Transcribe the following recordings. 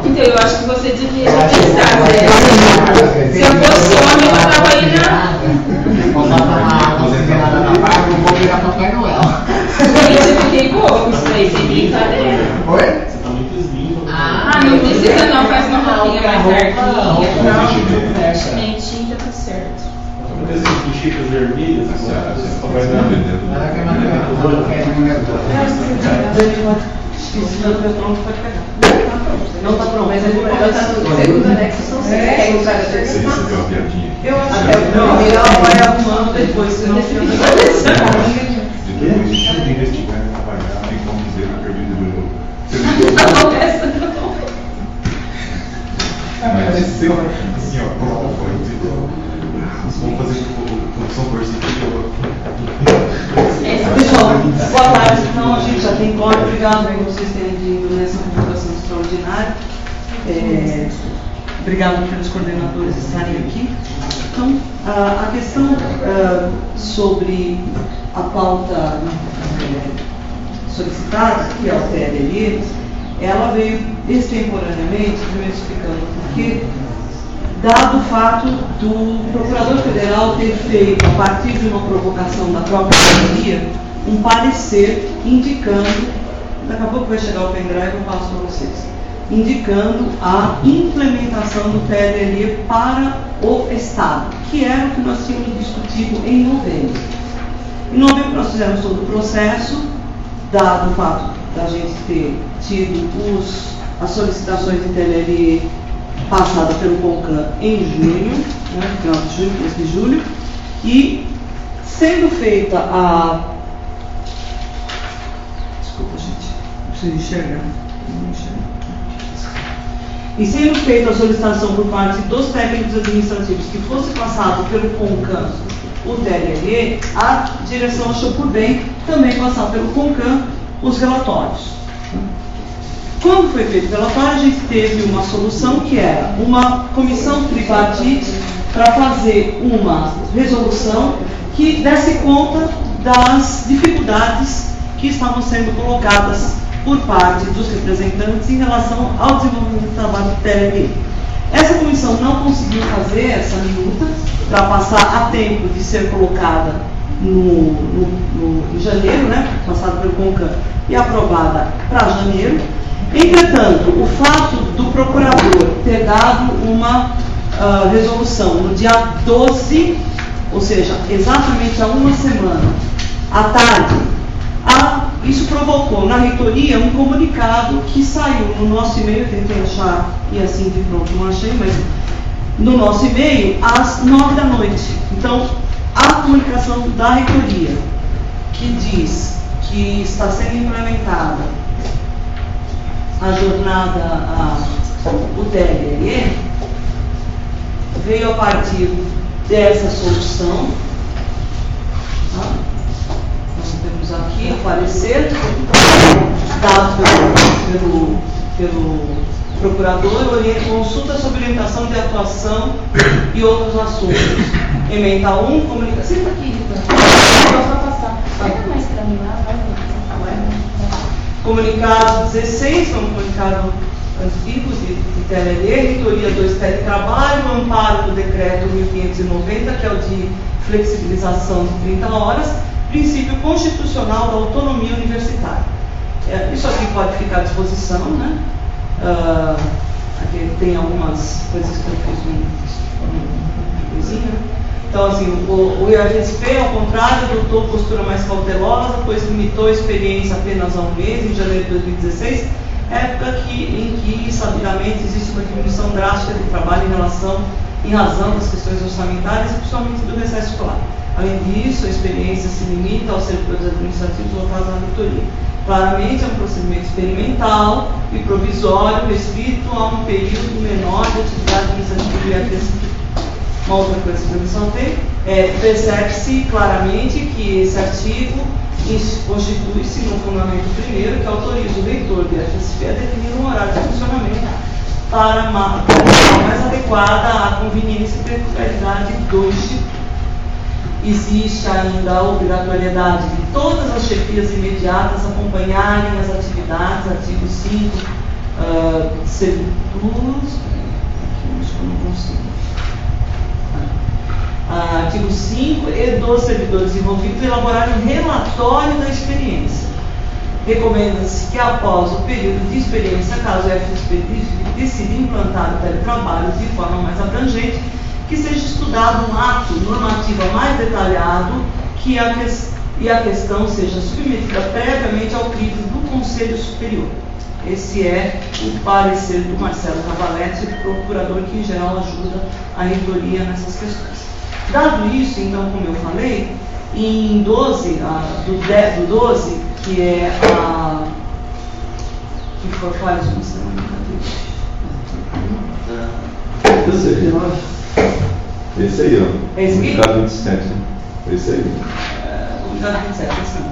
Então, eu acho que você devia pensar, se eu fosse homem, eu estava aí na... não vou virar Papai Noel. Gente, eu fiquei pouco, isso aí, sem brincadeira. Oi? Ah, não precisa não, faz uma roupinha mais larguinha, tinta, tá certo. Essas bochechas vermelhas, Papai Noel. Não está pronto, mas a gente vai estar no segundo anexo, são seis. Eu acho que é melhor vai arrumando depois, senão fica Depois tem que investigar e trabalhar, tem como dizer que eu perdi do jogo. Não, essa não. Mas assim, ó, prova foi. Vamos fazer produção coerciva. Pessoal, boa tarde. Então, a gente já tem código. Obrigado por vocês terem vindo nessa convocação extraordinária. Obrigado pelos coordenadores estarem aqui. Então, a questão sobre a pauta solicitada, que é o TLL, ela veio extemporaneamente, primeiro explicando por quê, dado o fato do Procurador Federal ter feito, a partir de uma provocação da própria Secretaria, um parecer indicando, daqui a pouco vai chegar o pendrive, eu passo para vocês, indicando a implementação do TLL para o Estado, que era o que nós tínhamos discutido em novembro. Em novembro nós fizemos todo o processo, dado o fato da gente ter tido as solicitações de TLL passada pelo CONCAN em junho, né, final de junho, mês de julho, e sendo feita desculpa, gente, não preciso enxergar. E sendo feita a solicitação por parte dos técnicos administrativos que fosse passado pelo CONCAN o TLL, a direção achou por bem também passar pelo CONCAN os relatórios. Quando foi feito o relatório, a gente teve uma solução que era uma comissão tripartite para fazer uma resolução que desse conta das dificuldades que estavam sendo colocadas por parte dos representantes em relação ao desenvolvimento do trabalho do TLL. Essa comissão não conseguiu fazer essa minuta para passar a tempo de ser colocada em janeiro, né, passada pelo CONCAN e aprovada para janeiro. Entretanto, o fato do procurador ter dado uma resolução no dia 12, ou seja, exatamente há uma semana, à tarde, isso provocou na reitoria um comunicado que saiu no nosso e-mail, tentei achar e assim de pronto não achei, mas no nosso e-mail às 9 da noite. Então, a comunicação da reitoria que diz que está sendo implementada a jornada, o TLL, veio a partir dessa solução. Tá? Nós temos aqui o parecer dado pelo procurador, consulta sobre orientação de atuação e outros assuntos. Ementa 1, comunicação. Senta aqui, Rita. Só passar. Senta mais para mim lá, vai. Comunicado 16, foi um comunicado antigo de TLL, reitoria 2 teletrabalho, amparo do decreto 1590, que é o de flexibilização de 30 horas, princípio constitucional da autonomia universitária. Isso aqui pode ficar à disposição, né? Aqui tem algumas coisas que eu fiz uma coisinha. Então, assim, o IAGSP, ao contrário, adotou postura mais cautelosa, pois limitou a experiência apenas a um mês, em janeiro de 2016, época em que, sabidamente, existe uma diminuição drástica de trabalho em razão das questões orçamentárias e principalmente do recesso escolar. Além disso, a experiência se limita aos servidores administrativos voltados à reitoria. Claramente, é um procedimento experimental e provisório, restrito a um período menor de atividade administrativa do IAGSP. Uma outra coisa que a comissão tem percebe-se claramente que esse artigo constitui-se no fundamento primeiro, que autoriza o reitor do IAGSP a definir um horário de funcionamento para uma mais adequada à conveniência e peculiaridade do instituto. existe ainda a obrigatoriedade de todas as chefias imediatas acompanharem as atividades, artigo 5, servitudes, acho que eu não consigo. Artigo 5, e dos servidores envolvidos elaborarem um relatório da experiência. Recomenda-se que após o período de experiência, caso a FSP decida implantar o teletrabalho de forma mais abrangente, que seja estudado um ato normativo mais detalhado e a questão seja submetida previamente ao crivo do Conselho Superior. Esse é o parecer do Marcelo Cavaletti, procurador que em geral ajuda a reitoria nessas questões. Dado isso, então, como eu falei, em 12, do 12, que é a... que for quais uma semana? Esse aí, ó. Esse aqui? Comunicado 27. Esse aí. Comunicado 27, assim.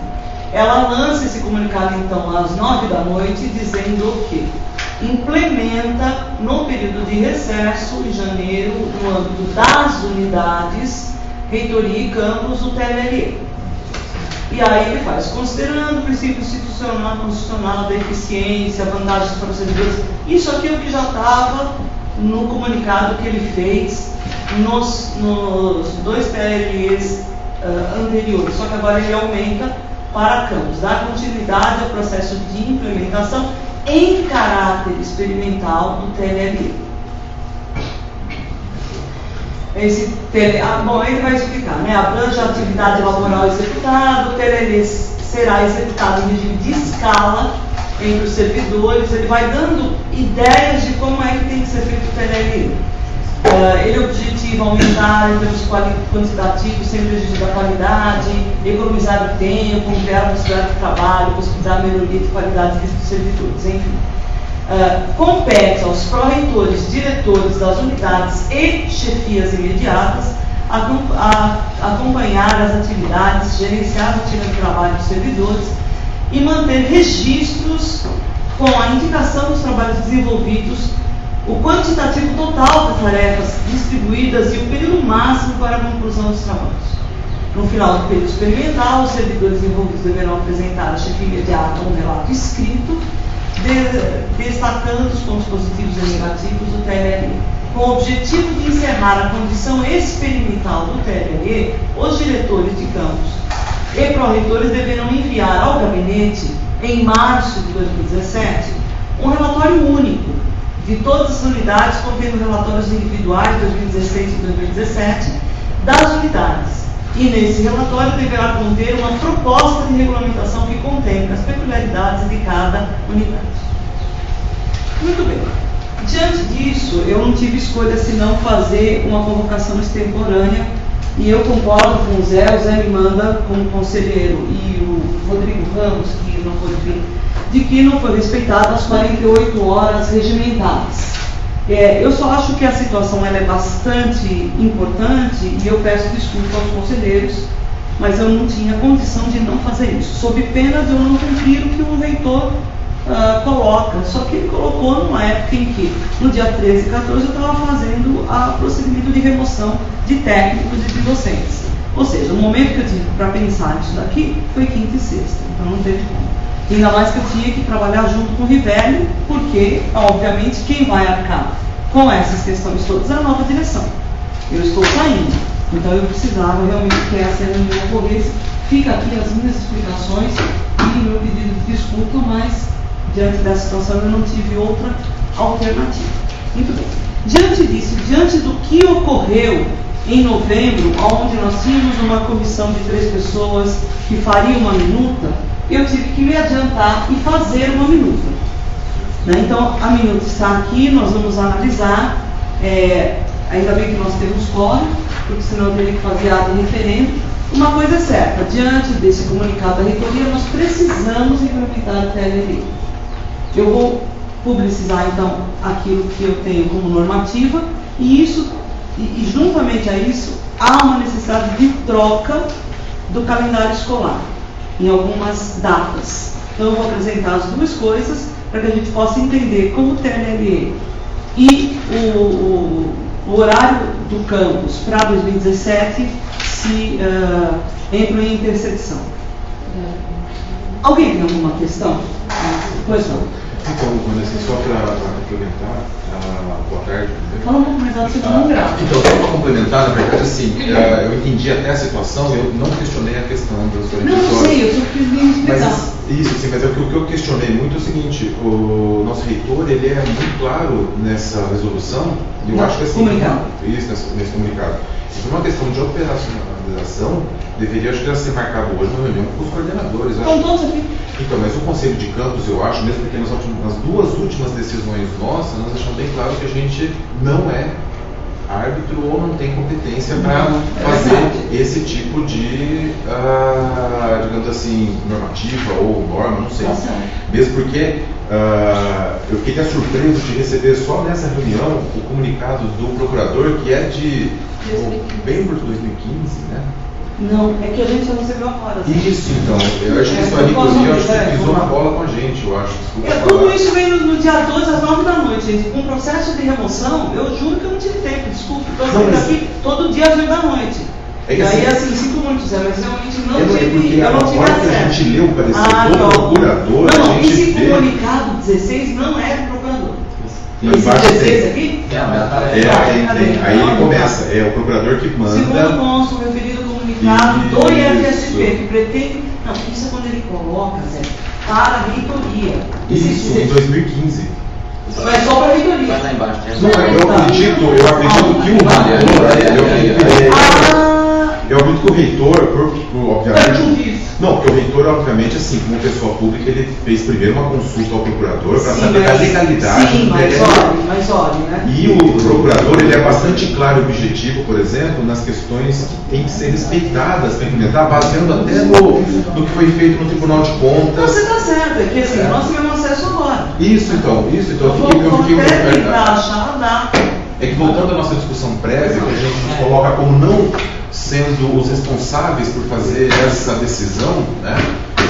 Ela lança esse comunicado, então, às 9 da noite, dizendo que implementa, no período de recesso, em janeiro, no âmbito das unidades, reitoria e campus, o TLRE. E aí ele faz, considerando o princípio institucional, constitucional da eficiência, vantagens para os servidores, isso aqui é o que já estava no comunicado que ele fez nos 2 TLREs anteriores, só que agora ele aumenta para campus, dá continuidade ao processo de implementação em caráter experimental do TLRE. Bom, ele vai explicar, né? Abrange a atividade laboral executada, o TLRE será executado em regime de escala entre os servidores, ele vai dando ideias de como é que tem que ser feito o TLRE. Ele objetiva aumentar em termos quantitativos sem prejuízo da qualidade, economizar o tempo, criar a possibilidade de trabalho, possibilitar a melhoria de qualidade dos servidores, enfim. Compete aos pró-reitores, diretores das unidades e chefias imediatas acompanhar as atividades, gerenciar a rotina de trabalho dos servidores e manter registros com a indicação dos trabalhos desenvolvidos, o quantitativo total de tarefas distribuídas e o período máximo para a conclusão dos trabalhos. No final do período experimental, os servidores envolvidos deverão apresentar à chefia imediata um relato escrito, destacando os pontos positivos e negativos do TLRE. Com o objetivo de encerrar a condição experimental do TLRE, os diretores de campus e pró-reitores deverão enviar ao gabinete, em março de 2017, um relatório único de todas as unidades, contendo relatórios individuais de 2016 e 2017 das unidades. E nesse relatório deverá conter uma proposta de regulamentação que contempla as peculiaridades de cada unidade. Muito bem. Diante disso, eu não tive escolha senão fazer uma convocação extemporânea, e eu concordo com o Zé me manda como conselheiro, e o Rodrigo Ramos, que não pôde vir, de que não foi respeitado as 48 horas regimentadas. Eu só acho que a situação ela é bastante importante e eu peço desculpa aos conselheiros, mas eu não tinha condição de não fazer isso, sob pena de eu não cumprir o que o reitor coloca. Só que ele colocou numa época em que, no dia 13 e 14, eu estava fazendo o procedimento de remoção de técnicos e de docentes. Ou seja, o momento que eu tive para pensar nisso daqui foi quinta e sexta, então não teve como. Ainda mais que eu tinha que trabalhar junto com o Rivelli, porque, obviamente, quem vai arcar com essas questões todas é a nova direção. Eu estou saindo, então eu precisava realmente que essa reunião ocorresse. Fica aqui as minhas explicações e meu pedido de desculpa, mas diante dessa situação eu não tive outra alternativa. Muito bem. Diante disso, diante do que ocorreu em novembro, onde nós tínhamos uma comissão de 3 pessoas que faria uma minuta, eu tive que me adiantar e fazer uma minuta. Então, a minuta está aqui, nós vamos analisar. Ainda bem que nós temos quórum, porque senão eu teria que fazer ato de referendo. Uma coisa é certa, diante desse comunicado da reitoria, nós precisamos implementar o TLRE. Eu vou publicizar, então, aquilo que eu tenho como normativa, e juntamente a isso, há uma necessidade de troca do calendário escolar em algumas datas. Então eu vou apresentar as duas coisas para que a gente possa entender como o TLRE e o horário do campus para 2017 entram em intersecção. Alguém tem alguma questão? Pois não. Então, Vanessa, só para complementar, boa tarde. Fala um pouco mais alto, você não grava. Então, só para complementar, na verdade, assim, eu entendi até a situação, eu não questionei a questão das orientações. Não sei, eu só quis me explicar. Mas o que eu questionei muito é o seguinte, o nosso reitor, ele é muito claro nessa resolução, e eu acho que assim... Comunicado. Isso, nesse comunicado. E por uma questão de operacionalização, deveria acho que ser marcado hoje uma reunião com os coordenadores. Estão todos aqui. Então, mas o Conselho de Campos, eu acho, mesmo porque nas duas últimas decisões nossas, nós deixamos bem claro que a gente não é árbitro ou não tem competência para fazer esse tipo de, digamos assim, normativa ou norma, não sei. Mesmo porque eu fiquei até surpreso de receber só nessa reunião o comunicado do procurador, que é de novembro de 2015, né? Não, é que a gente só recebeu agora. Isso, então. Eu acho que isso ali, inclusive, acho que pisou na bola com a gente, eu acho. Tudo isso veio no dia 2 às 9 da noite, gente. Com o processo de remoção, eu juro que eu não tive tempo, desculpe. Estou saindo aqui todo dia às 8 da noite. É que e aí, assim, sinto muito, Zé, mas realmente não tive tive acesso. A gente leu o parecer do procurador, não, a gente esse vê... comunicado 16 não é do procurador. Esse 16 aqui? Tem. Aí ele começa, é o procurador que manda... Segundo consta o referido comunicado do IFSP, que pretende... Não, isso é quando ele coloca, Zé, para a reitoria. Isso, em 2015. Mas só para a reitoria. Vai lá embaixo. Não, eu acredito que o reitor, eu acredito que o reitor, obviamente, não, porque o reitor, obviamente, assim, como pessoa pública, ele fez primeiro uma consulta ao procurador para saber a legalidade. Sim, mas olha, né? E o procurador, ele é bastante claro e objetivo, por exemplo, nas questões que têm que ser respeitadas para implementar, baseando até no que foi feito no Tribunal de Contas. Você está certo, é que assim, nós tivemos acesso agora. Isso, então, eu fiquei É que voltando à nossa discussão prévia, que a gente nos coloca como não sendo os responsáveis por fazer essa decisão, né?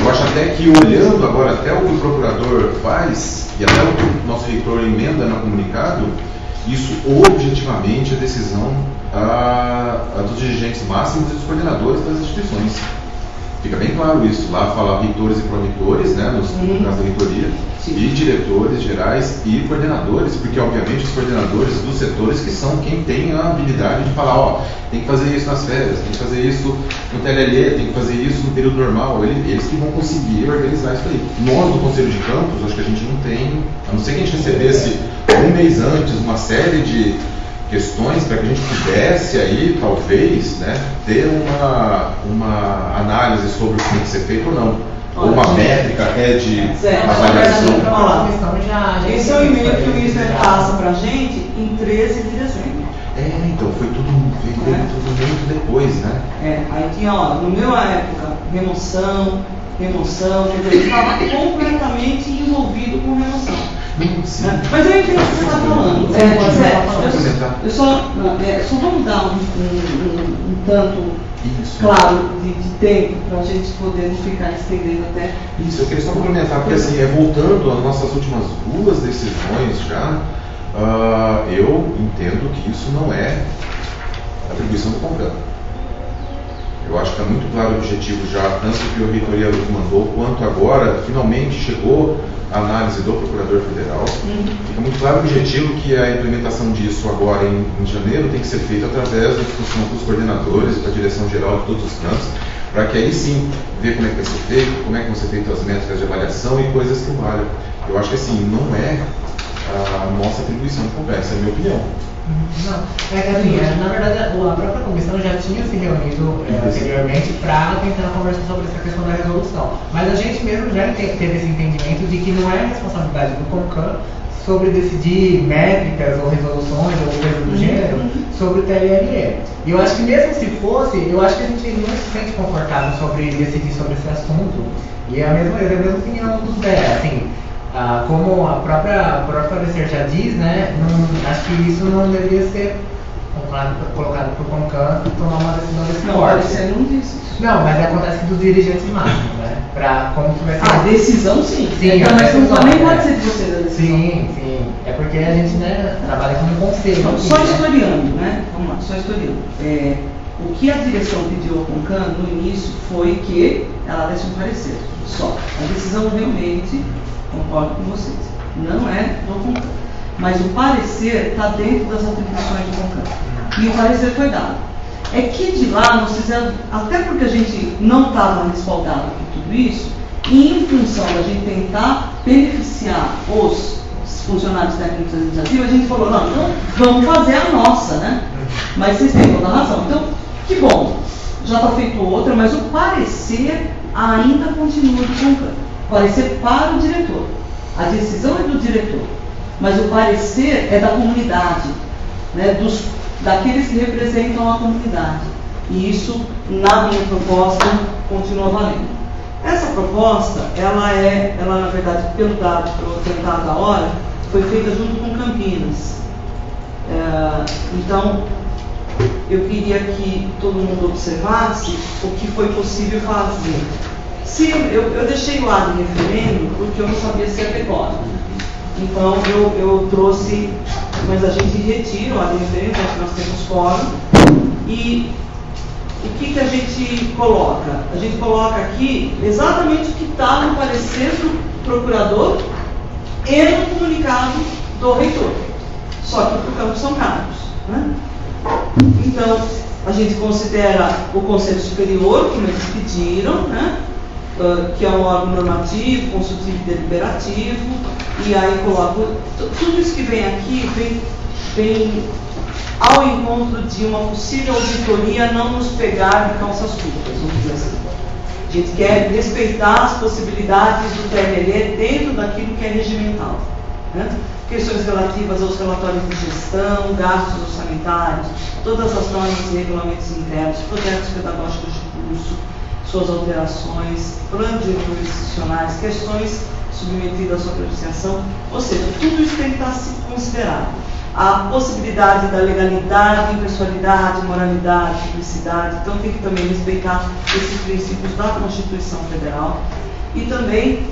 Eu acho até que olhando agora até o que o procurador faz, e até o que o nosso reitor emenda no comunicado, isso objetivamente é decisão dos dirigentes máximos e dos coordenadores das instituições. Fica bem claro isso. Lá fala reitores e promitores, né, no caso da reitoria, e diretores gerais e coordenadores, porque obviamente os coordenadores dos setores que são quem tem a habilidade de falar, ó, tem que fazer isso nas férias, tem que fazer isso no TLLE, tem que fazer isso no período normal, eles que vão conseguir organizar isso aí. Nós do Conselho de Campos, acho que a gente não tem, a não ser que a gente recebesse um mês antes uma série de questões para que a gente pudesse aí, talvez, né, ter uma análise sobre o que tem que ser feito ou não. Ou uma métrica de avaliação. Esse é o e-mail que o ministro passa para a gente em 13 de dezembro. Então foi tudo muito depois, né? Aí tinha, no meu época, remoção, quer dizer, ele estava completamente envolvido com remoção. Mas eu entendo o que você está falando. Só vamos dar um tanto claro de tempo para a gente poder não ficar estendendo até. Isso, eu queria só complementar, porque assim, voltando às nossas últimas duas decisões já, eu entendo que isso não é atribuição do CONCAN. Eu acho que está muito claro o objetivo já, tanto que a reitoria mandou, quanto agora, finalmente chegou a análise do Procurador Federal. Fica muito claro o objetivo que a implementação disso agora em janeiro tem que ser feita através da discussão com os coordenadores, da direção geral de todos os campos, para que aí sim ver como é que vai ser feito, como é que vão ser feitas as métricas de avaliação e coisas que valham. Eu acho que assim, não é a nossa atribuição de conversa, é a minha opinião. Não, é que assim, na verdade a própria comissão já tinha se reunido anteriormente para tentar conversar sobre essa questão da resolução. Mas a gente mesmo já teve esse entendimento de que não é responsabilidade do CONCAN sobre decidir métricas ou resoluções ou coisas do gênero sobre o TLLE. E eu acho que mesmo se fosse, eu acho que a gente não se sente confortável sobre decidir sobre esse assunto. E é a mesma opinião do Zé, assim. Como a própria parecer já diz, né, acho que isso não deveria ser colocado por CONCAN tomar uma decisão desse porte. Não disse. Não, mas acontece dos dirigentes máximos, né? Para como que vai ser. A decisão sim. Sim, mas também pode ser de você da decisão. Sim. É porque a gente, né, trabalha como conselho. Então, só historiando, né? Vamos lá, só historiando. O que a direção pediu ao CONCAN no início foi que ela desse um parecer. Só. A decisão realmente, concordo com vocês, não é do CONCAN. Mas o parecer está dentro das atribuições do CONCAN. E o parecer foi dado. É que de lá nós fizemos, até porque a gente não estava respaldado por tudo isso, e em função da gente tentar beneficiar os funcionários técnicos administrativos, a gente falou, não, então vamos fazer a nossa, né? Mas vocês têm toda a razão. Então, que bom, já está feito outra, mas o parecer ainda continua do CONCAN. Parecer para o diretor. A decisão é do diretor, mas o parecer é da comunidade, né, daqueles que representam a comunidade. E isso, na minha proposta, continua valendo. Essa proposta, ela na verdade, pelo dado tentado da hora, foi feita junto com Campinas. Então, eu queria que todo mundo observasse o que foi possível fazer. Eu deixei o ad referendo porque eu não sabia se ia ter quórum. Então, eu trouxe, mas a gente retira o ad referendo, já que nós temos quórum. E o que a gente coloca? A gente coloca aqui exatamente o que está no parecer do procurador e no comunicado do reitor. Só que para o Campo São Carlos, né? Então, a gente considera o Conselho Superior, como eles pediram, né? Que é um órgão normativo, consultivo e deliberativo, e aí coloco tudo isso que vem aqui, vem ao encontro de uma possível auditoria não nos pegar de calças curtas, vamos dizer assim. A gente quer respeitar as possibilidades do TRLE dentro daquilo que é regimental, né? Questões relativas aos relatórios de gestão, gastos orçamentários, todas as normas e regulamentos internos, projetos pedagógicos de curso, suas alterações, planos de jurisdicionais, questões submetidas à sua apreciação, ou seja, tudo isso tem que estar considerado. A possibilidade da legalidade, impessoalidade, moralidade, publicidade, então tem que também respeitar esses princípios da Constituição Federal. E também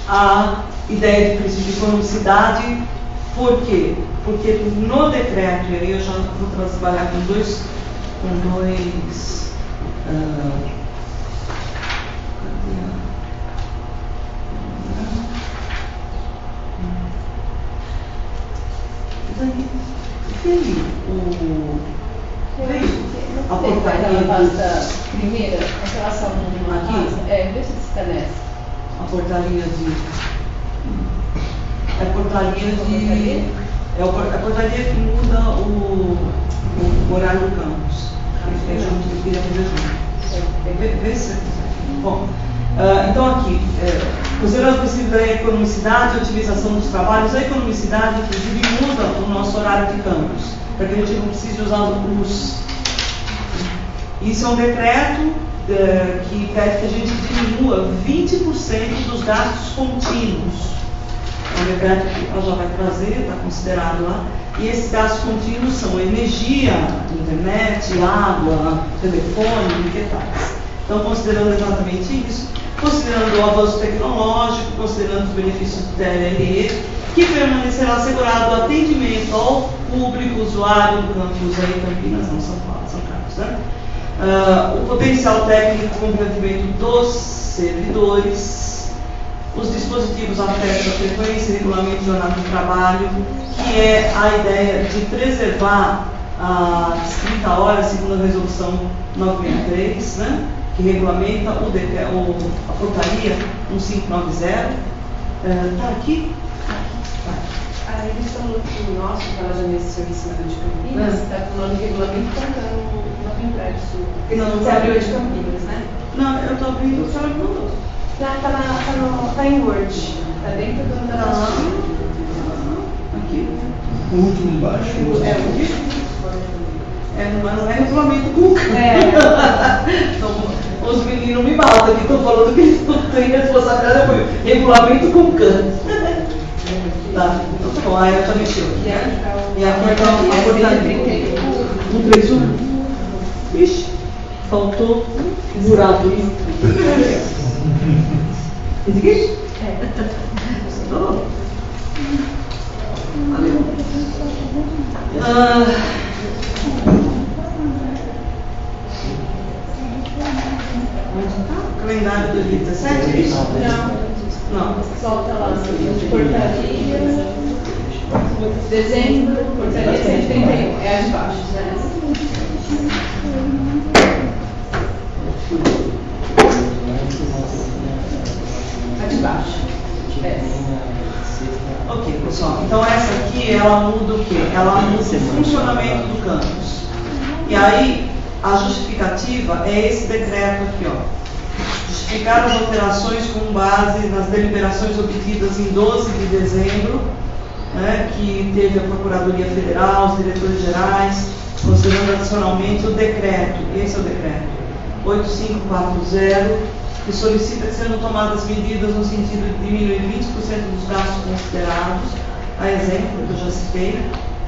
a ideia de princípio de economicidade. Por quê? Porque no decreto, e aí eu já vou trabalhar com dois a portaria primeira, a relação aqui, vê se está nessa. A portaria de a portaria que muda o horário do campus. É junto, eu queria fazer junto. Vê se. Bom, então aqui, considerando a possível da economicidade e otimização dos trabalhos, a economicidade, inclusive, muda o nosso horário de campus, para que a gente não precise usar os. Isso é um decreto que pede que a gente diminua 20% dos gastos contínuos. É um decreto que ela já vai trazer, está considerado lá. E esses gastos contínuos são energia, internet, água, telefone, brinquedos. Então, considerando exatamente isso, considerando o avanço tecnológico, considerando os benefícios do TRLE, que permanecerá assegurado o atendimento ao público usuário do campus aí, Campinas, não São Paulo, São Carlos, né? O potencial técnico de comprometimento dos servidores, os dispositivos afetos à frequência e regulamento de jornada de trabalho, que é a ideia de preservar as 30 horas, segundo a resolução 963, né? Que regulamenta a portaria 1590. Está aqui? A edição do nosso, que ela já mencionou em cima de Campinas, está falando de regulamento contando no impresso. Você abriu de Campinas, né? Não, eu estou abrindo o que ela mandou. Está em Word. Está dentro do negócio. Aqui. O último embaixo. É o último? Mas não é regulamento com então, os meninos me matam que estão falando que eles não têm responsabilidade por regulamento com câncer. Tá, então tá bom, aí eu já mexeu. E a portaria 131. Ixi, faltou um buraco aí. Esse aqui? Valeu. Calendário de 2017, é isso? Não. Solta lá portaria. Dezembro, portaria 131. É a de baixo, né? A de baixo. Ok, pessoal. Então essa aqui, ela muda o quê? Ela muda o funcionamento do campus. E aí, a justificativa é esse decreto aqui, ó. Justificar as alterações com base nas deliberações obtidas em 12 de dezembro, né, que teve a Procuradoria Federal, os diretores gerais, considerando adicionalmente o decreto, esse é o decreto, 8540, que solicita que sejam tomadas medidas no sentido de diminuir 20% dos gastos considerados, a exemplo, que eu já citei,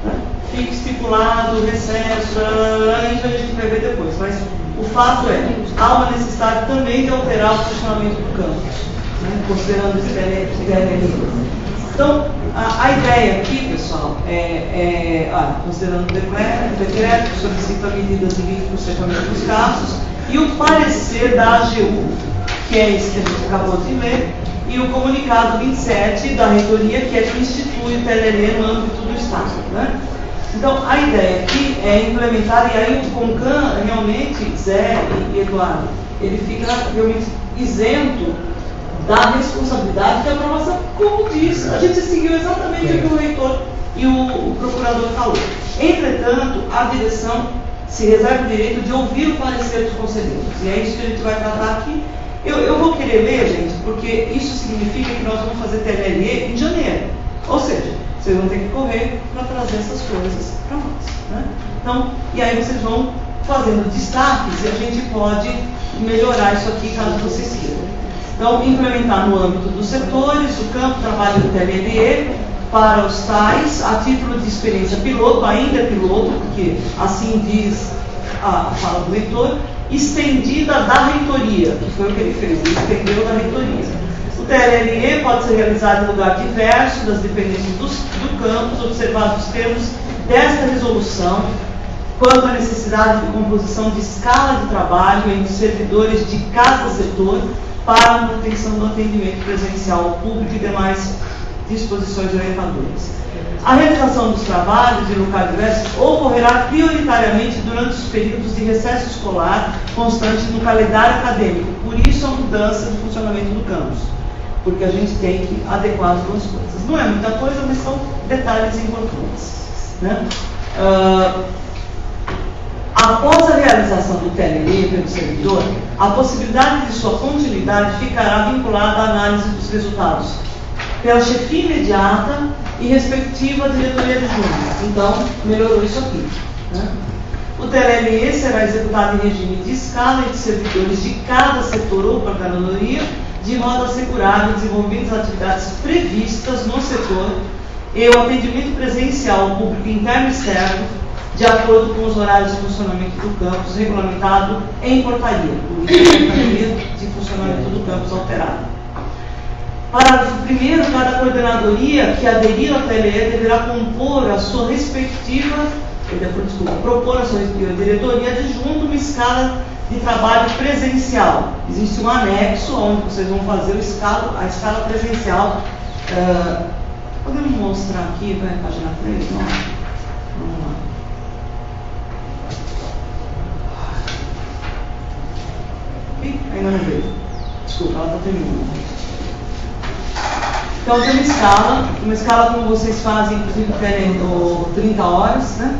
né? Fique estipulado, recesso, isso a gente vai ver depois, mas o fato é, há uma necessidade também de alterar o funcionamento do campus, né? Considerando esse DLL. Então, a ideia aqui, pessoal, considerando o decreto, que solicita medidas de 20% aumento dos gastos, e o parecer da AGU, que é esse que a gente acabou de ler, e o comunicado 27 da reitoria, que é que institui o TLL no âmbito do Estado, né? Então, a ideia aqui é implementar, e aí o CONCAN realmente, Zé e Eduardo, ele fica realmente isento da responsabilidade de aprovação, como diz, a gente seguiu exatamente o que o reitor e o procurador falou. Entretanto, a direção se reserva o direito de ouvir o parecer dos conselheiros, e é isso que a gente vai tratar aqui. Eu vou querer ler, gente, porque isso significa que nós vamos fazer TLL em janeiro, ou seja, vocês vão ter que correr para trazer essas coisas para nós, né? Então, e aí vocês vão fazendo destaques e a gente pode melhorar isso aqui caso vocês queiram. Então, implementar no âmbito dos setores, o campo de trabalho do TLE para os tais, a título de experiência piloto, ainda piloto, porque assim diz a fala do reitor, estendida da reitoria, que foi o que ele fez, ele estendeu da reitoria. O TLE pode ser realizado em lugar diverso das dependências do campus, observados os termos desta resolução, quanto à necessidade de composição de escala de trabalho entre servidores de cada setor para a manutenção do atendimento presencial ao público e demais disposições orientadoras. A realização dos trabalhos em locais diversos ocorrerá prioritariamente durante os períodos de recesso escolar constante no calendário acadêmico. Por isso a mudança do funcionamento do campus, porque a gente tem que adequar as duas coisas. Não é muita coisa, mas são detalhes importantes, né? Após a realização do TLE pelo servidor, a possibilidade de sua continuidade ficará vinculada à análise dos resultados pela chefia imediata e respectiva diretoria adjunta. Então, melhorou isso aqui, né? O TLE será executado em regime de escala entre servidores de cada setor ou coordenadoria, de modo a assegurar o desenvolvimento das atividades previstas no setor e o atendimento presencial ao público interno e externo, de acordo com os horários de funcionamento do campus, regulamentado em portaria, por isso a portaria de funcionamento do campus alterada. Parágrafo 1º, cada coordenadoria que aderir ao TLE deverá propor a sua respectiva diretoria adjunta uma escala de trabalho presencial. Existe um anexo onde vocês vão fazer a escala presencial. Podemos mostrar aqui, vai, página 3? Não. Vamos lá. Ainda não veio. Desculpa, ela está terminando. Então tem uma escala como vocês fazem, inclusive querem 30 horas, né?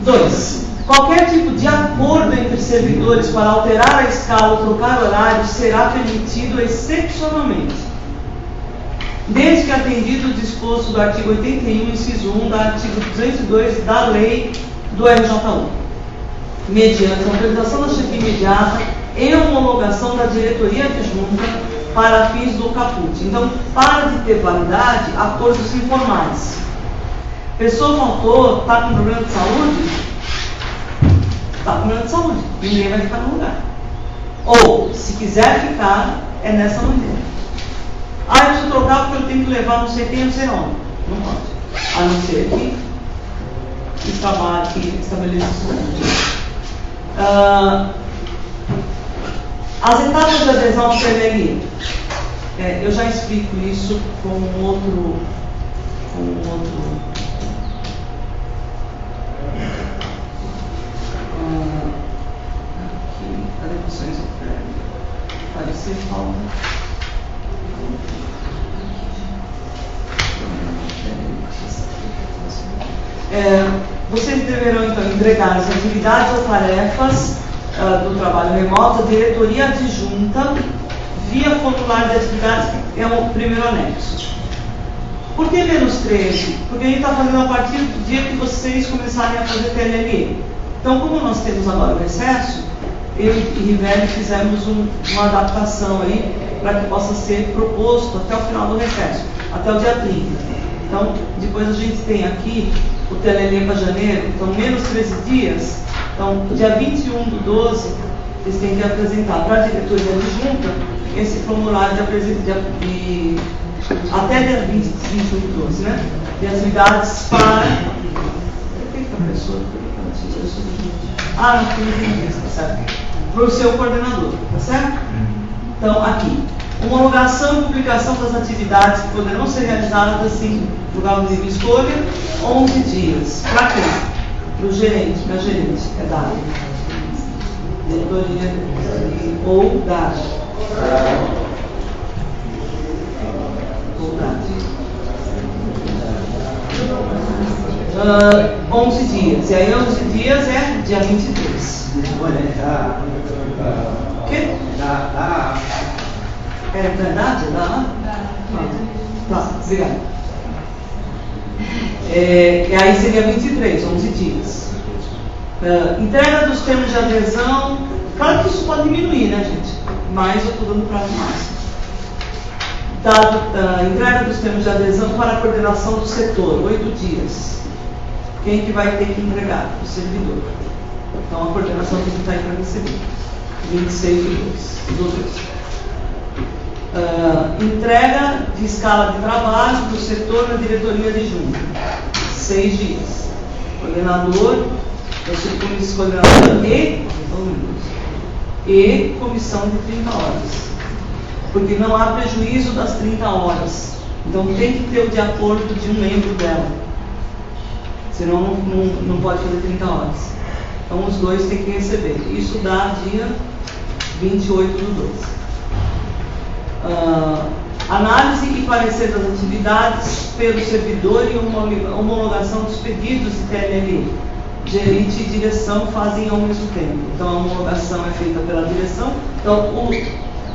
2. Qualquer tipo de acordo entre servidores para alterar a escala ou trocar horários será permitido excepcionalmente, desde que atendido o disposto do artigo 81, inciso 1, do artigo 202 da lei do RJ1, mediante a autorização da chefia imediata e homologação da diretoria adjunta para fins do caput. Então, para de ter validade, acordos informais. Pessoa faltou, está com problema de saúde? Está com problema de saúde. Ninguém vai ficar no lugar. Ou, se quiser ficar, é nessa maneira. Eu preciso trocar porque eu tenho que levar não sei quem, não sei onde. Não pode. A não ser que estabeleça isso. As etapas de adesão ao PLLI. Eu já explico isso com um outro aqui, adequações ao PLLI. Parecer falta. Vocês deverão então entregar as atividades ou tarefas do trabalho remoto à diretoria adjunta via formulário de atividades, que é o primeiro anexo. Por que menos 13? Porque a gente está fazendo a partir do dia que vocês começarem a fazer PLLI. Então, como nós temos agora o recesso, eu e Rivelli fizemos uma adaptação aí para que possa ser proposto até o final do recesso, até o dia 30. Então, depois a gente tem aqui o TLLI para janeiro, então menos 13 dias. Então, dia 21/12, vocês têm que apresentar para a diretoria adjunta esse formulário de até dia 21/12, né? De atividades para. Não, tá certo. Para o seu coordenador, tá certo? Então, aqui. Homologação e publicação das atividades que poderão ser realizadas em lugar do livre escolha, 11 dias. Para quem? Para o gerente, minha gerente, é da área. Diretoria ou da área. Ou da área. 11 dias. E aí 11 dias é dia 23. O quê? É verdade? Tá, obrigado. E aí seria 23, 11 dias. Entrega dos termos de adesão. Claro que isso pode diminuir, né, gente? Mas eu estou dando prazo máximo. Entrega dos termos de adesão para a coordenação do setor, 8 dias. Quem que vai ter que entregar? O servidor. Então a coordenação tem que estar aí para receber. 26/2. Entrega de escala de trabalho do setor na diretoria adjunta, 6 dias. Coordenador, coordenador e comissão de 30 horas. Porque não há prejuízo das 30 horas. Então tem que ter o de acordo de um membro dela. Senão não pode fazer 30 horas. Então os dois têm que receber. Isso dá dia 28/12. Análise e parecer das atividades pelo servidor e homologação dos pedidos de TLLI. Gerente e direção fazem ao mesmo tempo. Então a homologação é feita pela direção. Então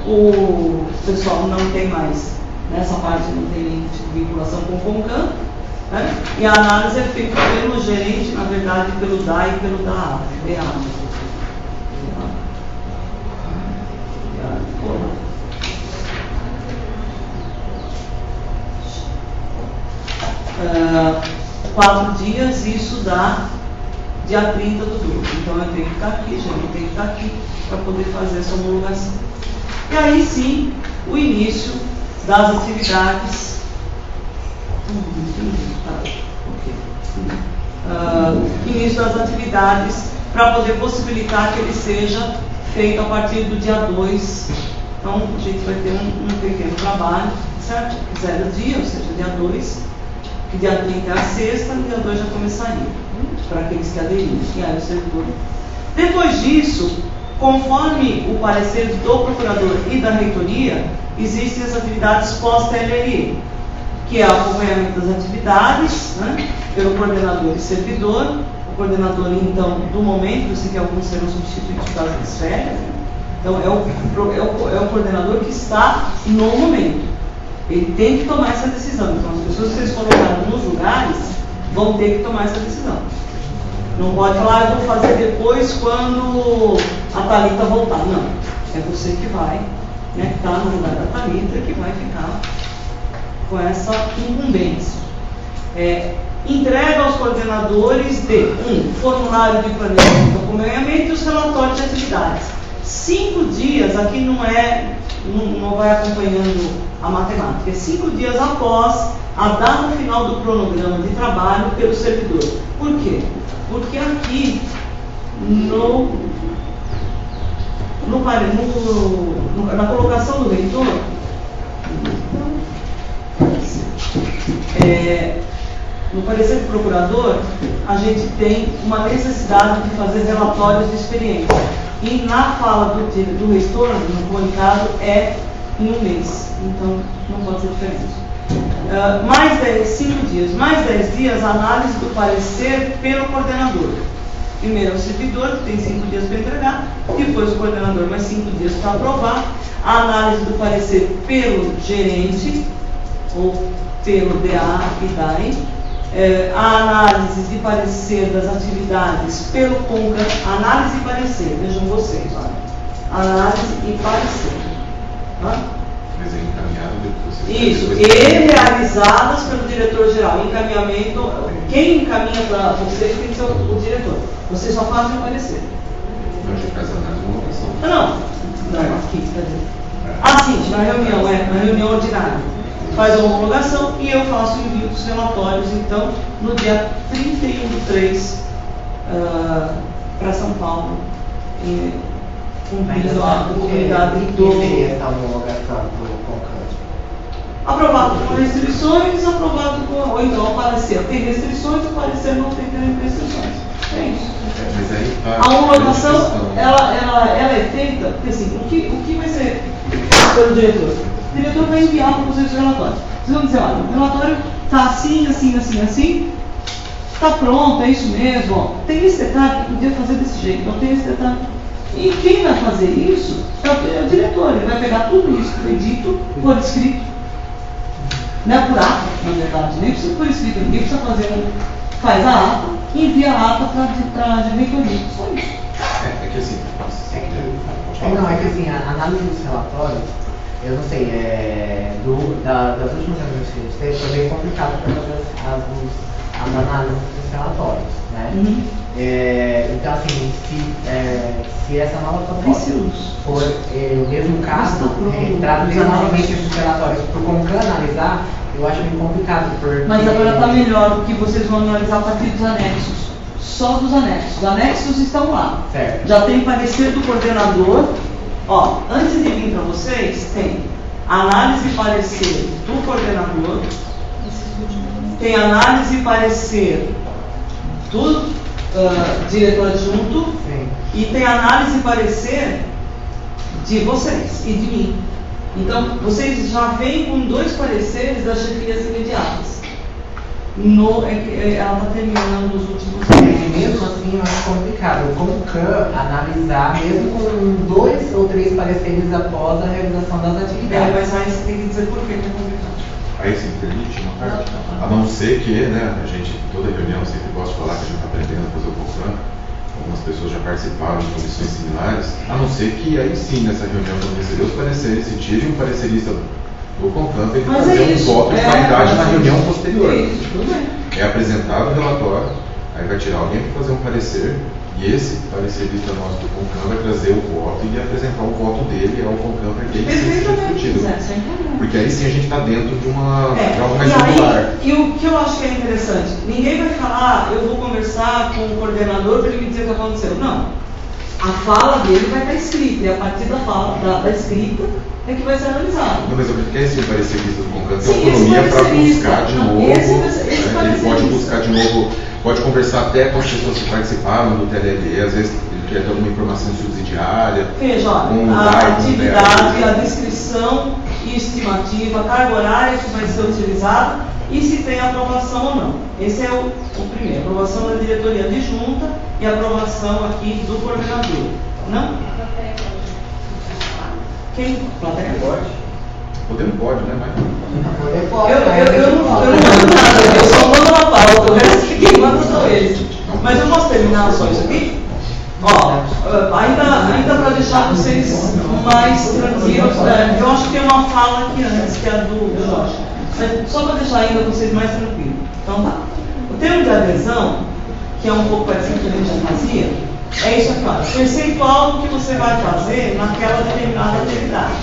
o pessoal não tem mais, nessa parte não tem nenhum tipo de vinculação com o CONCAN, né? E a análise é feita pelo gerente, na verdade pelo DA e pelo DA. Quatro dias, isso dá dia 30/12. Então eu tenho que estar aqui, já não tenho que estar aqui para poder fazer essa homologação. E aí sim, o início das atividades. Início das atividades para poder possibilitar que ele seja feito a partir do dia 2. Então a gente vai ter um pequeno trabalho, certo? 0 dia, ou seja, dia 2. Que dia 30 é a sexta, dia 2 já começaria, para aqueles que aderiram. E aí o servidor. Depois disso, conforme o parecer do procurador e da reitoria, existem as atividades pós-TLLI, que é o acompanhamento das atividades, né, pelo coordenador e servidor. O coordenador, então, do momento, eu sei que alguns serão substituídos por causa das férias, né? Então é o coordenador que está no momento. Ele tem que tomar essa decisão. Então, as pessoas que vocês colocaram nos lugares vão ter que tomar essa decisão. Não pode falar, eu vou fazer depois quando a Thalita voltar. Não. É você que vai, né, que está no lugar da Thalita, que vai ficar com essa incumbência. Entrega aos coordenadores de formulário de planejamento e acompanhamento e os relatórios de atividades. 5 dias, aqui não vai acompanhando a matemática, é 5 dias após a data final do cronograma de trabalho pelo servidor. Por quê? Porque aqui na colocação do reitor, no parecer do procurador, a gente tem uma necessidade de fazer relatórios de experiência. E na fala do reitor, no comunicado, é em um mês. Então, não pode ser diferente. Mais 5 dias. Mais 10 dias, análise do parecer pelo coordenador. Primeiro é o servidor, que tem 5 dias para entregar. Depois o coordenador, mais 5 dias para aprovar. A análise do parecer pelo gerente, ou pelo DA e DAI. A análise de parecer das atividades pelo CONCAN, análise e parecer, vejam vocês, olha. Análise e parecer. Mas é encaminhado depois. Isso, e realizadas pelo diretor-geral. Encaminhamento, quem encaminha para vocês tem que ser o diretor. Vocês só fazem o parecer. Não, a gente faz análise e homologação. Não, aqui, cadê? Sim, na reunião ordinária. Faz a homologação e eu faço o envio dos relatórios, então, no dia 31/3 para São Paulo, cumprindo a oportunidade do... essa homologação do CONCAN? Aprovado com restrições, aprovado com... Ou então, o parecer tem restrições, o parecer não tem restrições. É isso. Mas aí A homologação, ela é feita, porque assim, o que vai ser pelo diretor? O diretor vai enviar para vocês o relatório. Vocês vão dizer, olha, o relatório está assim, está pronto, é isso mesmo. Ó. Tem esse detalhe que podia fazer desse jeito, não tem esse detalhe. E quem vai fazer isso é o diretor. Ele vai pegar tudo isso que foi dito por escrito. Não é por ata, na verdade, nem precisa por escrito, ninguém precisa faz a ata e envia a ata para a diretoria. Só isso. É que assim. É que assim, a análise dos relatórios, eu não sei, das últimas reuniões que a gente teve, foi bem complicado para fazer as análises dos relatórios, né? Então, assim, se essa nova proposta for o mesmo caso, traduzir novamente esses relatórios para o CONCAN analisar, eu acho meio complicado. Porque... Mas agora está melhor, porque vocês vão analisar a partir dos anexos. Só dos anexos. Os anexos estão lá. Certo. Já tem parecer do coordenador. Ó, antes de vir para vocês, tem análise e parecer do coordenador, tem análise e parecer do diretor adjunto, e tem análise e parecer de vocês e de mim. Então, vocês já vêm com 2 pareceres das chefias imediatas. Ela está terminando nos últimos meses. Mesmo assim, eu acho complicado. O CONCAN analisar, mesmo com 2 ou 3 pareceres após a realização das atividades. Mas aí você tem que dizer por que é complicado. Aí se permite uma parte. A não ser que, né, a gente, toda reunião, sempre gosto de falar que a gente está aprendendo a fazer o CONCAN. Algumas pessoas já participaram de comissões similares. A não ser que aí sim, nessa reunião, quando receber os pareceres, se tire um parecerista do CONCAN, tem que fazer um voto de qualidade na reunião posterior. É apresentado o relatório, aí vai tirar alguém para fazer um parecer, e esse parecerista nosso do CONCAN vai trazer o voto e apresentar o voto dele ao CONCAN para que ele seja discutido. Porque aí sim a gente está dentro de algo mais regular. E o que eu acho que é interessante, ninguém vai falar, eu vou conversar com o coordenador para ele me dizer o que aconteceu. Não. A fala dele vai estar escrita, e a partir da fala da escrita é que vai ser analisado. Não, mas eu quero que esse parecerista do CONCAN tenha autonomia para buscar de novo. Ele pode buscar de novo, pode conversar até com as pessoas que participaram do TLLE, às vezes ele quer ter alguma informação subsidiária. Veja, a atividade, a descrição e estimativa, a carga horária que vai ser utilizada e se tem aprovação ou não. Esse é o primeiro, aprovação da diretoria adjunta e aprovação aqui do coordenador. Não? Quem? Plateia pode? Podemos, pode, né? Eu não mando nada, eu só mando uma pauta, o resto quem manda são eles. Mas eu posso terminar só isso aqui? Ó, ainda para deixar vocês mais tranquilos, eu acho que tem uma fala aqui antes, que é a do Jorge. Mas só para deixar ainda vocês mais tranquilos. Então tá. O termo de adesão, que é um pouco parecido com o que a gente já fazia, é isso aqui, ó, percentual do que você vai fazer naquela determinada atividade,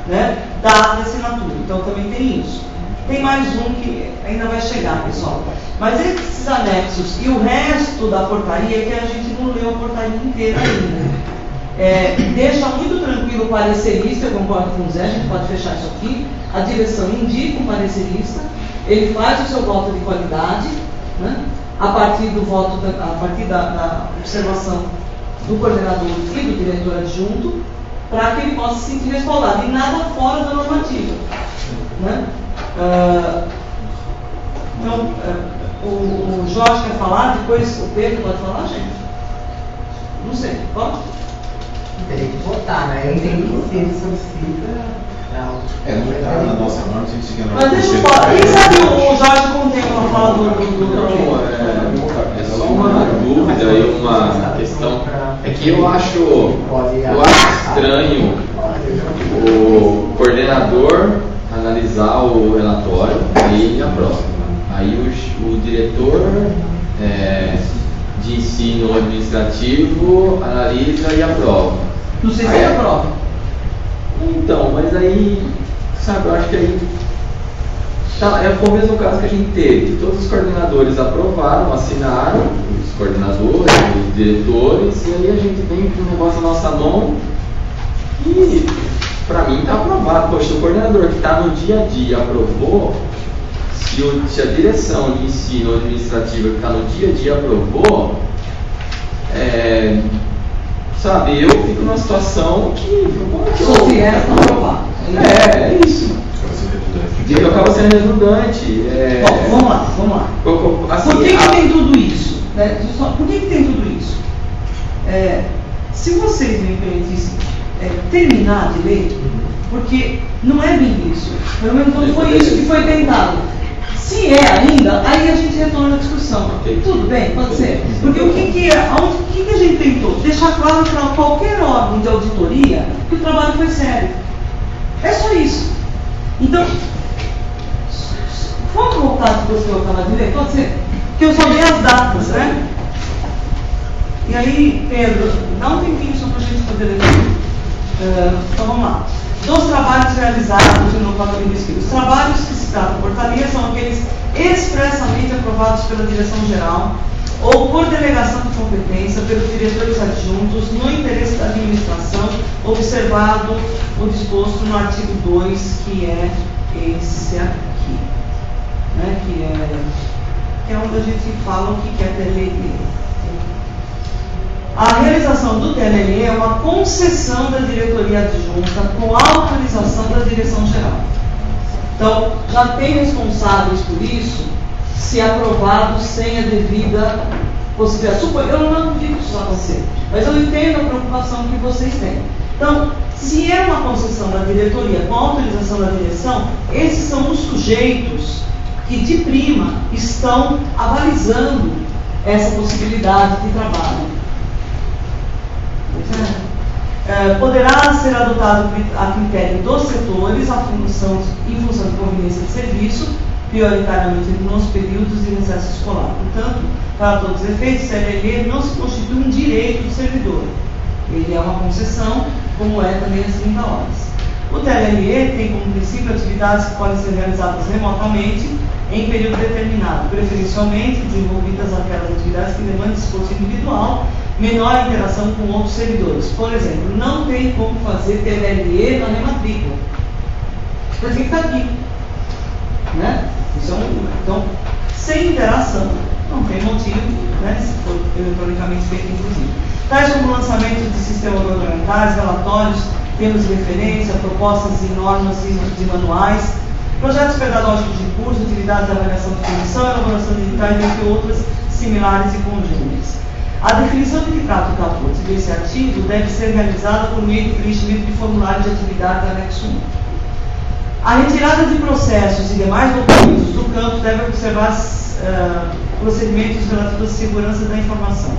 né? Data e assinatura. Então também tem isso. Tem mais um que ainda vai chegar, pessoal. Mas esses anexos e o resto da portaria, que a gente não leu a portaria inteira ainda. deixa muito tranquilo o parecerista, eu concordo com o Zé, a gente pode fechar isso aqui, a direção indica um parecerista, ele faz o seu voto de qualidade, né, a partir do voto, a partir da observação do coordenador e do diretor adjunto, para que ele possa se sentir respaldado, e nada fora da normativa. Né? Então, o Jorge quer falar, depois o Pedro pode falar, gente? Não sei, pode? Teria que votar, né? Eu entendo que ele solicita. Não está na nossa norma, a gente fica na Mas deixa eu falar, quem sabe o Jorge como tem uma fala do é só uma dúvida e uma questão. É que eu acho estranho o coordenador analisar o relatório, aí ele aprova. Aí o diretor de ensino administrativo analisa e aprova. Não sei se ele aprova. Então, mas aí, sabe, eu acho que aí foi o mesmo caso que a gente teve. Todos os coordenadores aprovaram, assinaram, os coordenadores, os diretores, e aí a gente vem com o negócio na nossa mão e, pra mim, está aprovado. Poxa, o coordenador que está no dia a dia aprovou, se a direção de ensino administrativa que está no dia a dia aprovou, sabe, eu fico numa situação que... Só se é não aprovar. É isso. Acaba sendo redundante. Bom, vamos lá. Assim, por que tem tudo isso? Por que tem tudo isso? Se vocês me permitissem terminar de ler, porque não é bem isso. Pelo menos não foi isso que foi tentado. Se é ainda, aí a gente retorna à discussão. Tudo bem, pode ser. Porque o que a gente tentou? Deixar claro para qualquer órgão de auditoria que o trabalho foi sério. É só isso. Então, vamos voltar depois que eu acabar de ler, pode ser? Porque eu só li as datas, né? E aí, Pedro, dá um tempinho só para a gente poder ler. Então vamos lá. Dos trabalhos realizados no quadro escrito. Os trabalhos que se tratam por portaria são aqueles expressamente aprovados pela direção-geral ou por delegação de competência pelos diretores adjuntos no interesse da administração, observado o disposto no artigo 2, que é esse aqui, né? que é onde a gente fala o que é TLE. A realização do TLE é uma concessão da diretoria adjunta com autorização da direção-geral. Então, já tem responsáveis por isso, se aprovado sem a devida possibilidade. Eu não digo que isso vai acontecer, mas eu entendo a preocupação que vocês têm. Então, se é uma concessão da diretoria com autorização da direção, esses são os sujeitos que, de prima, estão avalizando essa possibilidade de trabalho. Poderá ser adotado a critério dos setores em função de conveniência de serviço, prioritariamente nos períodos de recesso escolar. Portanto, para todos os efeitos, o CLL não se constitui um direito do servidor. Ele é uma concessão, como é também as 30 horas. O TLE tem como princípio atividades que podem ser realizadas remotamente em período determinado, preferencialmente desenvolvidas aquelas atividades que demandam esforço individual, menor interação com outros servidores. Por exemplo, não tem como fazer TLE na rematrícula. Tem que estar aqui. Né? Então, sem interação, não tem motivo, né, se for eletronicamente feito, inclusive. Tais como lançamento de sistemas governamentais, relatórios, termos de referência, propostas de normas e de manuais, projetos pedagógicos de curso, utilidades de avaliação de formação, elaboração de editais, entre outras similares e congêneres. A definição de que trata o caput desse artigo deve ser realizada por meio de preenchimento de formulário de atividade anexo 1. A retirada de processos e demais documentos do campo deve observar procedimentos relativos à segurança da informação.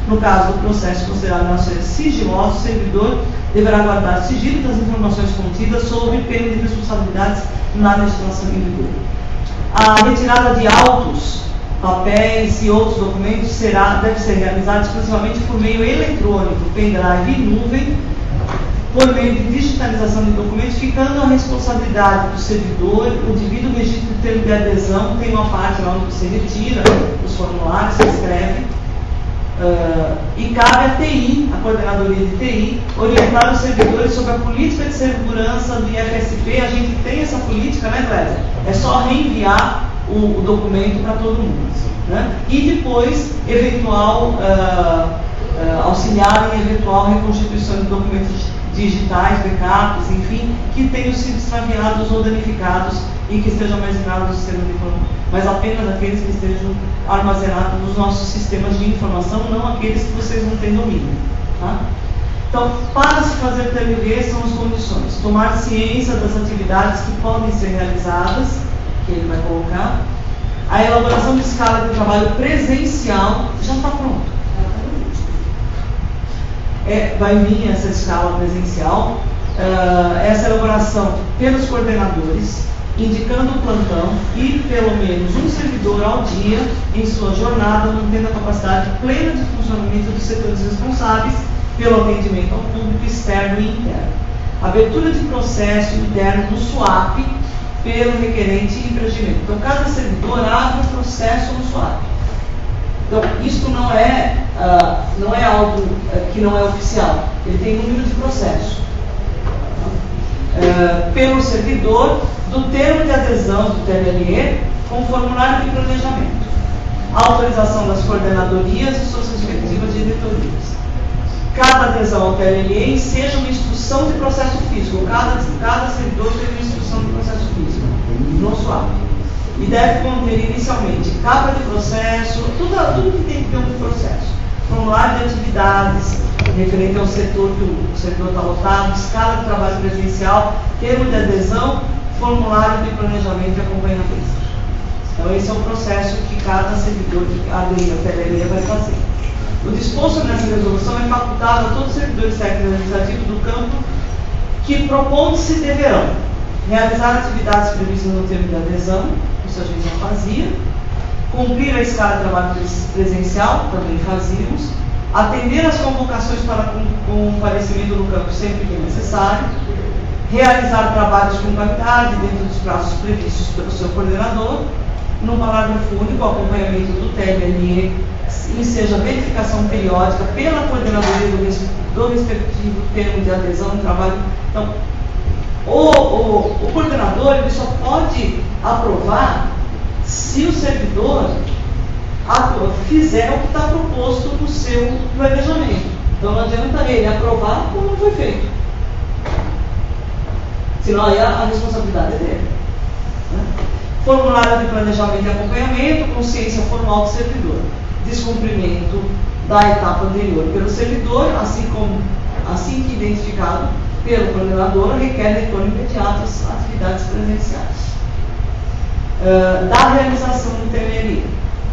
No caso do processo considerado na ser sigiloso, o servidor deverá guardar sigilo das informações contidas sob pena de responsabilidades na legislação em vigor. A retirada de autos, papéis e outros documentos deve ser realizada exclusivamente por meio eletrônico, pendrive e nuvem, por meio de digitalização de documentos, ficando a responsabilidade do servidor, o devido registro de termo de adesão, tem uma parte lá onde você retira os formulários, você escreve, E cabe à TI, a coordenadoria de TI, orientar os servidores sobre a política de segurança do IFSP. A gente tem essa política, né, Glésia? É só reenviar o documento para todo mundo. Né? E depois, auxiliar em eventual reconstituição de documentos digitais, backups, enfim, que tenham sido extraviados ou danificados e que estejam armazenados no sistema de informação, mas apenas aqueles que estejam armazenados nos nossos sistemas de informação, não aqueles que vocês não têm domínio. Tá? Então, para se fazer TLV são as condições: tomar ciência das atividades que podem ser realizadas, que ele vai colocar, a elaboração de escala de trabalho presencial já está pronto. Vai vir essa escala presencial, essa elaboração pelos coordenadores, indicando o plantão e pelo menos um servidor ao dia em sua jornada, mantendo a capacidade plena de funcionamento dos setores responsáveis pelo atendimento ao público externo e interno. Abertura de processo interno do SWAP pelo requerente e empreendimento. Então, cada servidor abre o processo no SWAP. Então, isso não é algo que não é oficial. Ele tem número de processo. Pelo servidor, do termo de adesão do TLE com formulário de planejamento. Autorização das coordenadorias e suas respectivas diretorias. Cada adesão ao TLE seja uma instrução de processo físico. Cada servidor tem uma instrução de processo físico no SWAP. E deve conter inicialmente capa de processo, tudo que tem que ter um processo. Formulário de atividades, referente ao setor que o servidor está lotado, escala de trabalho presencial, termo de adesão, formulário de planejamento e acompanhamento. Então, esse é o processo que cada servidor que aderir ao TLE vai fazer. O disposto nessa resolução é facultado a todos os servidores técnicos administrativos do campo que propondo-se deverão realizar atividades previstas no termo de adesão, isso a gente já fazia, cumprir a escala de trabalho presencial, também fazíamos, atender as convocações para comparecimento no campo sempre que necessário, realizar trabalhos com qualidade dentro dos prazos previstos pelo seu coordenador, no parágrafo único, acompanhamento do TLE, e seja verificação periódica pela coordenadoria do respectivo termo de adesão ao trabalho. Então, o coordenador ele só pode aprovar se o servidor fizer o que está proposto no seu planejamento. Então não adianta ele aprovar como não foi feito. Senão aí a responsabilidade é dele. Né? Formulário de planejamento e acompanhamento, consciência formal do servidor. Descumprimento da etapa anterior pelo servidor, assim que identificado pelo coordenador, requer retorno imediato às atividades presenciais. Da realização do TLE.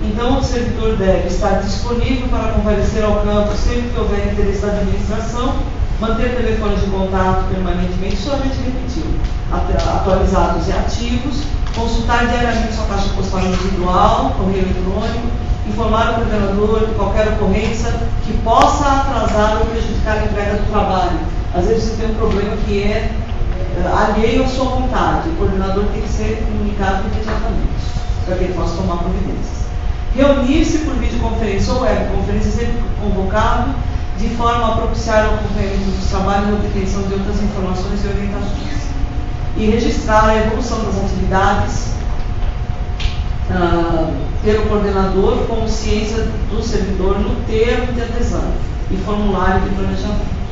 Então, o servidor deve estar disponível para comparecer ao campo sempre que houver interesse da administração, manter telefones de contato permanentemente, isso a gente repetiu, atualizados e ativos, consultar diariamente sua caixa postal individual, correio eletrônico, informar o coordenador de qualquer ocorrência que possa atrasar ou prejudicar a entrega do trabalho. Às vezes você tem um problema que é alheio à sua vontade, o coordenador tem que ser comunicado imediatamente, para que ele possa tomar providências. Reunir-se por videoconferência ou webconferência sempre convocado, de forma a propiciar o acompanhamento dos trabalhos e a obtenção de outras informações e orientações. E registrar a evolução das atividades pelo coordenador com ciência do servidor no termo de adesão e formulário de planejamento.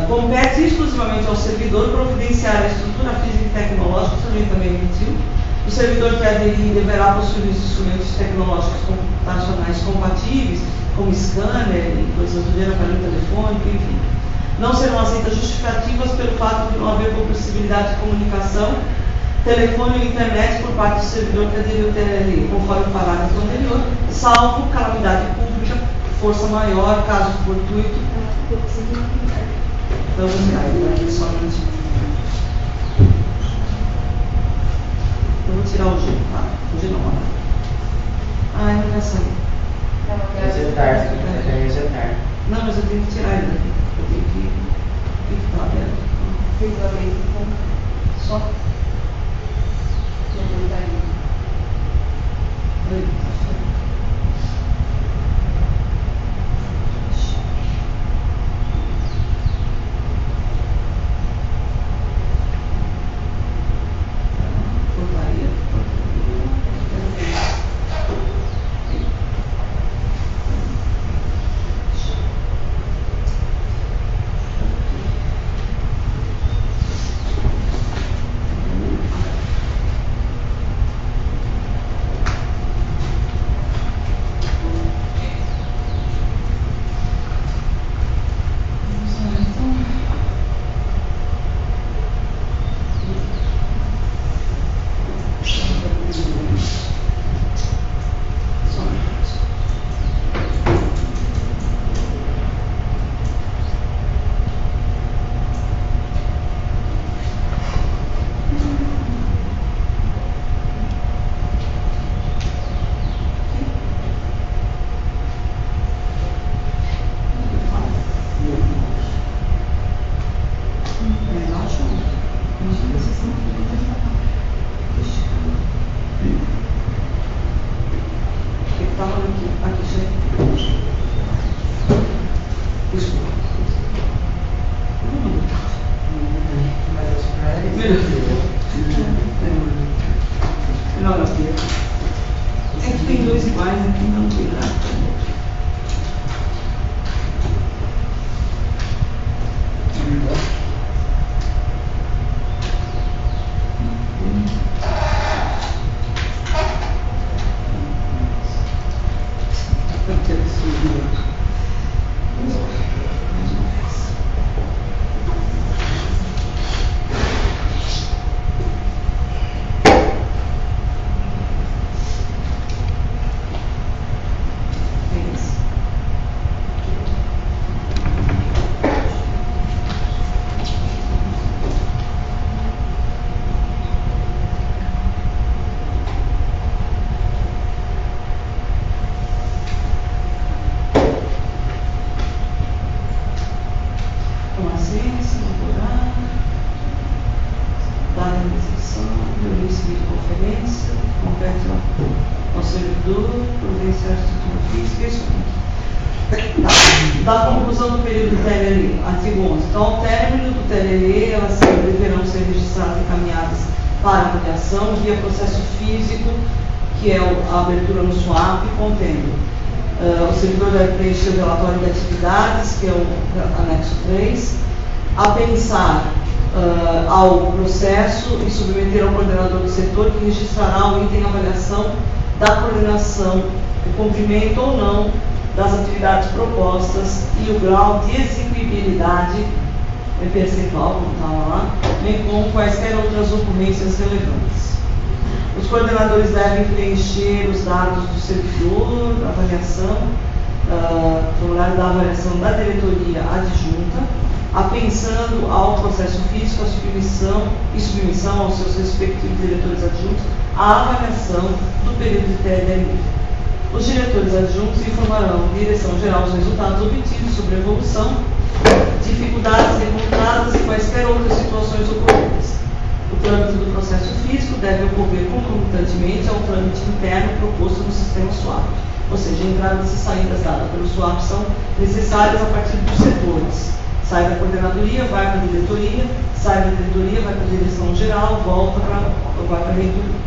Compete exclusivamente ao servidor providenciar a estrutura física e tecnológica, isso a gente também emitiu. O servidor que aderir deverá possuir os instrumentos tecnológicos computacionais compatíveis, como scanner e coisas do gênero, aparelho telefônico, enfim. Não serão aceitas justificativas pelo fato de não haver possibilidade de comunicação, telefone ou internet por parte do servidor que aderiu ao TLE, conforme o parágrafo anterior, salvo calamidade pública, força maior, caso fortuito. Então, aqui só um minutinho. Eu vou tirar o G, tá? O G não, ó. Não vai sair. Resetar. Não, mas eu tenho que tirar ele daqui. Eu tenho que ficar aberto. Fez uma vez, então. Só. Não está aí. Oi. mas aqui não tem nada. Da conclusão do período do TLL, artigo 11. Então, ao término do TLL, elas deverão ser registradas e encaminhadas para avaliação via processo físico, que é a abertura no SWAP, contendo o servidor deve preencher o relatório de atividades, que é o anexo 3, apensar ao processo e submeter ao coordenador do setor, que registrará o item avaliação da coordenação, o cumprimento ou não das atividades propostas e o grau de execuibilidade percentual, como estava lá, bem como quaisquer outras ocorrências relevantes. Os coordenadores devem preencher os dados do servidor, da avaliação, formulário da avaliação da diretoria adjunta, apensando ao processo físico, a submissão aos seus respectivos diretores adjuntos, a avaliação do período de TLL. Os diretores adjuntos informarão à direção-geral os resultados obtidos sobre a evolução, dificuldades encontradas e quaisquer outras situações ocorridas. O trâmite do processo físico deve ocorrer concomitantemente ao trâmite interno proposto no sistema SWAP. Ou seja, entradas e saídas dadas pelo SWAP são necessárias a partir dos setores. Sai da coordenadoria, vai para a diretoria, sai da diretoria, vai para a direção-geral, vai para a reitoria.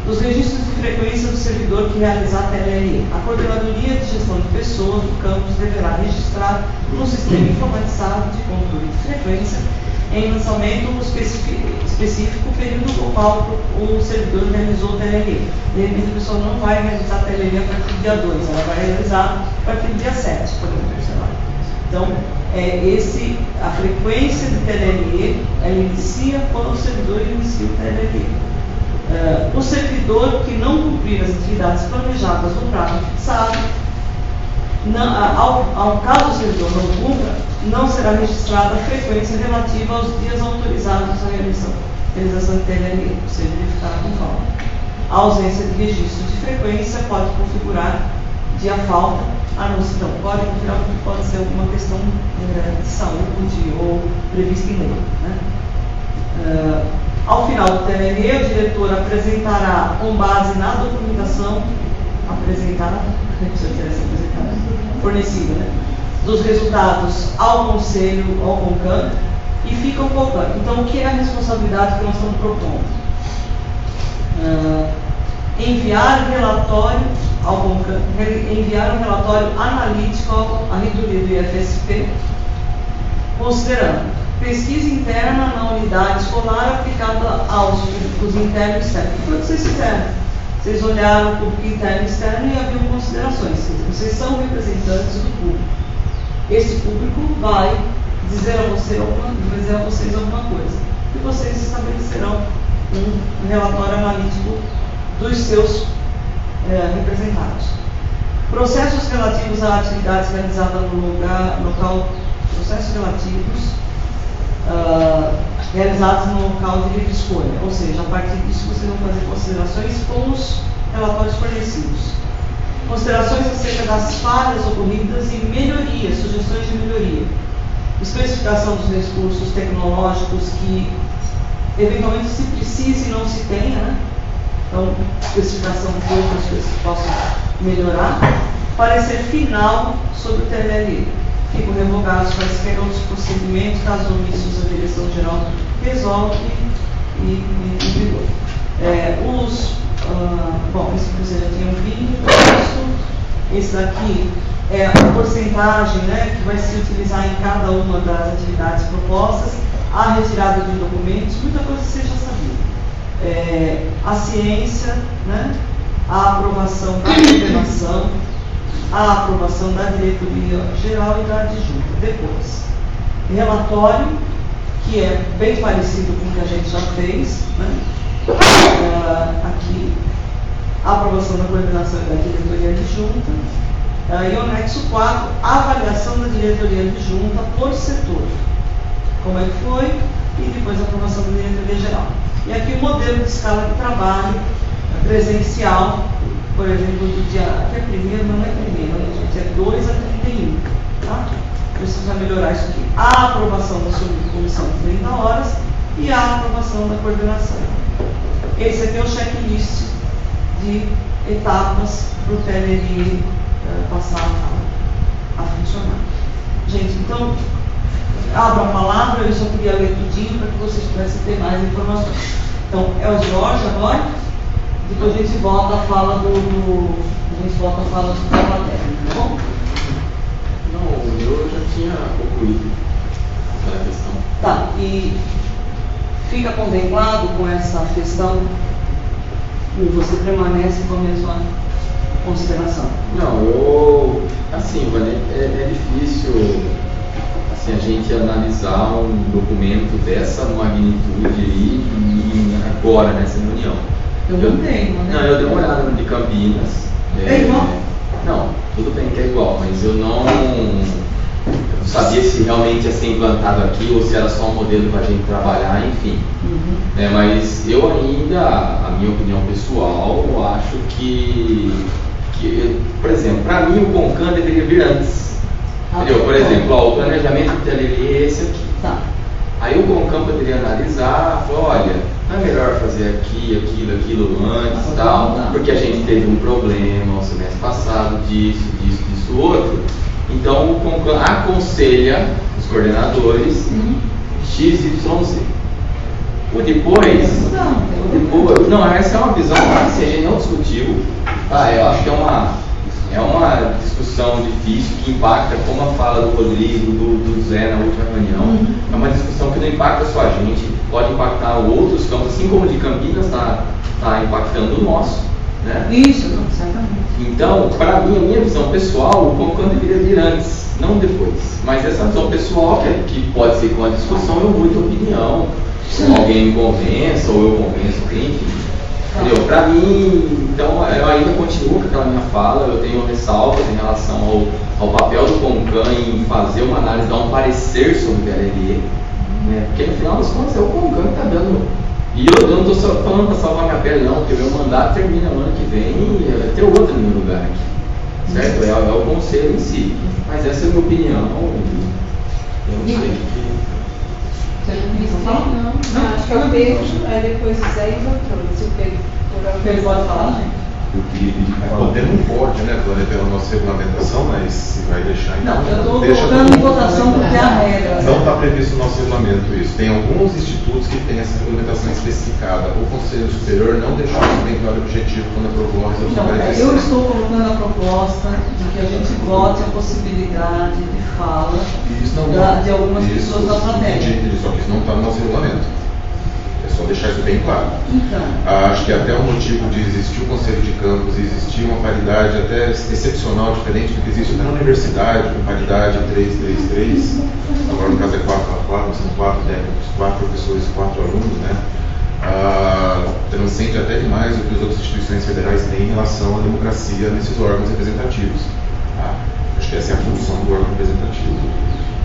Dos registros de frequência do servidor que realizar TLL. A Coordenadoria de Gestão de Pessoas do campus deverá registrar no sistema informatizado de controle de frequência, em lançamento específico, o período no qual o servidor realizou o TLL. De repente, a pessoa não vai realizar TLL a partir do dia 2, ela vai realizar a partir do dia 7, por exemplo, sei lá. Então, a frequência de TLL, ela inicia quando o servidor inicia o TLL. O servidor que não cumprir as atividades planejadas no prazo fixado, ao caso o servidor não cumpra, não será registrada a frequência relativa aos dias autorizados à realização de TLL, ou seja, ele ficará com falta. A ausência de registro de frequência pode configurar dia falta, então pode configurar porque pode ser alguma questão de saúde ou prevista em lei, né? Ao final do TLL, o diretor apresentará, com base na documentação fornecida, né, dos resultados ao Conselho, ao CONCAN, e fica o CONCAN. Então, o que é a responsabilidade que nós estamos propondo? Enviar relatório ao CONCAN, enviar um relatório analítico à reitoria do IFSP, considerando pesquisa interna na unidade escolar aplicada aos públicos interno e externo. O que foi que vocês fizeram? Vocês olharam o público interno e externo e haviam considerações. Vocês são representantes do público. Esse público vai dizer a vocês alguma coisa. E vocês estabelecerão um relatório analítico dos seus representados. Processos relativos a atividades realizadas no local, processos relativos realizados no local de livre escolha, ou seja, a partir disso vocês vão fazer considerações com os relatórios fornecidos. Considerações acerca das falhas ocorridas e melhorias, sugestões de melhoria. Especificação dos recursos tecnológicos que eventualmente se precise e não se tenha, né? Então, especificação de outras coisas que possam melhorar. Parecer final sobre o TLL. Ficam revogados quaisquer outros procedimentos, caso omissos a direção-geral resolve e em vigor. bom, isso que vocês já tinham visto. Esse daqui é a porcentagem, né, que vai se utilizar em cada uma das atividades propostas, a retirada de documentos, muita coisa que vocês já sabiam. A ciência, né, a aprovação da coordenação, a aprovação da diretoria geral e da adjunta. Depois, relatório, que é bem parecido com o que a gente já fez, né? Aqui, a aprovação da coordenação e da diretoria adjunta. E o anexo 4, a avaliação da diretoria adjunta por setor. Como é que foi? E depois a aprovação da diretoria geral. E aqui o modelo de escala de trabalho presencial, por exemplo, do dia, aqui é primeiro, não é primeiro, né, gente? É 2 a 31, tá? Precisa melhorar isso aqui. A aprovação da subcomissão de 30 horas e a aprovação da coordenação. Esse aqui é o checklist de etapas para o TLRE passar a funcionar. Gente, então, abra a palavra, eu só queria ler tudinho para que vocês pudessem ter mais informações. Então, é o Jorge agora, depois a gente volta a fala da matéria, tá bom? Não, eu já tinha concluído essa questão. Tá, e fica contemplado com essa questão e você permanece com a mesma consideração? Não, assim, é difícil assim, a gente analisar um documento dessa magnitude e agora nessa reunião. Eu não tenho, né? Não, eu dei uma olhada no de Campinas. É igual? Não, tudo bem que é igual, mas eu não sabia se realmente ia ser implantado aqui ou se era só um modelo para a gente trabalhar, enfim. Uhum. Mas eu ainda, a minha opinião pessoal, eu acho que por exemplo, para mim o CONCAN deveria vir antes. Entendeu? Por exemplo, o planejamento do TLRE é esse aqui. Tá. Aí o CONCAN poderia analisar, falar, olha, não é melhor fazer aqui, aquilo antes e tal, porque a gente teve um problema o semestre passado, disso, outro. Então o CONCAN aconselha os coordenadores X, Y, Z. O depois, não, essa é uma visão que a gente não discutiu. Eu acho que é uma discussão difícil que impacta, como a fala do Rodrigo, do Zé na última reunião. É uma discussão que não impacta só a gente, pode impactar outros campos, assim como o de Campinas está impactando o nosso. Né? Isso, certamente. Então, para mim, a minha visão pessoal, o CONCAN deveria vir antes, não depois. Mas essa visão pessoal, que pode ser com a discussão, eu mudo opinião. Alguém me convença, ou eu convenço, enfim. Entendeu? Para mim, então, eu ainda continuo com aquela minha fala, eu tenho ressalvas em relação ao papel do CONCAN em fazer uma análise, dar um parecer sobre o TLRE, né? Porque no final das contas é o CONCAN que está dando. E eu não estou só falando para salvar minha pele, não, porque o meu mandato termina no ano que vem e vai ter outro no meu lugar aqui. Certo? É o conselho em si. Mas essa é a minha opinião. Eu não sei o que. Não, acho que é o Pedro, aí depois o Zé e o Antônio. Se o Pedro pode falar, gente? Eu queria pedir para Poder não pode, né, pela nossa regulamentação, mas se vai deixar, então. Não, eu estou deixa colocando em todo mundo. votação porque é a regra. Não está previsto no nosso regulamento isso. Tem alguns institutos que têm essa regulamentação especificada. O Conselho Superior não deixou isso bem claro e objetivo quando aprovou a resolução Então, 46. eu estou colocando a proposta de que a gente vote a possibilidade de fala Isso não de algumas pessoas da plateia. Entendi, só que isso não está no nosso regulamento. É só deixar isso bem claro. Então. Acho que até o motivo de existir o Conselho de Campos e existir uma paridade até excepcional, diferente do que existe até na universidade, com paridade 3-3-3, agora no caso é 4-4, são 4 técnicos, 4 professores, 4 alunos, né? Transcende até demais o que as outras instituições federais têm em relação à democracia nesses órgãos representativos. Tá? Acho que essa é a função do órgão representativo.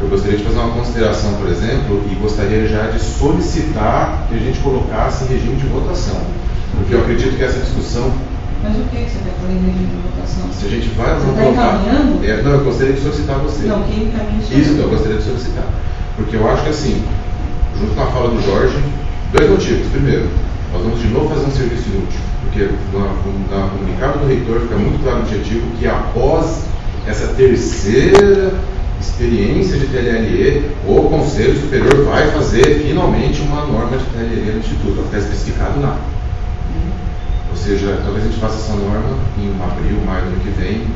Eu gostaria de fazer uma consideração, por exemplo, e gostaria já de solicitar que a gente colocasse em regime de votação, porque eu acredito que essa discussão... Mas o que você quer pôr em regime de votação? Se a gente vai Você está encaminhando? Não, eu gostaria de solicitar você. Não, quem encaminha Isso que eu gostaria de solicitar. Porque eu acho que assim, junto com a fala do Jorge, 2 motivos. Primeiro, nós vamos de novo fazer um serviço inútil, porque no comunicado do reitor fica muito claro o objetivo que após essa terceira experiência de TLRE, o Conselho Superior vai fazer finalmente uma norma de TLRE no Instituto, não está especificado nada. Ou seja, talvez a gente faça essa norma em abril, maio do ano que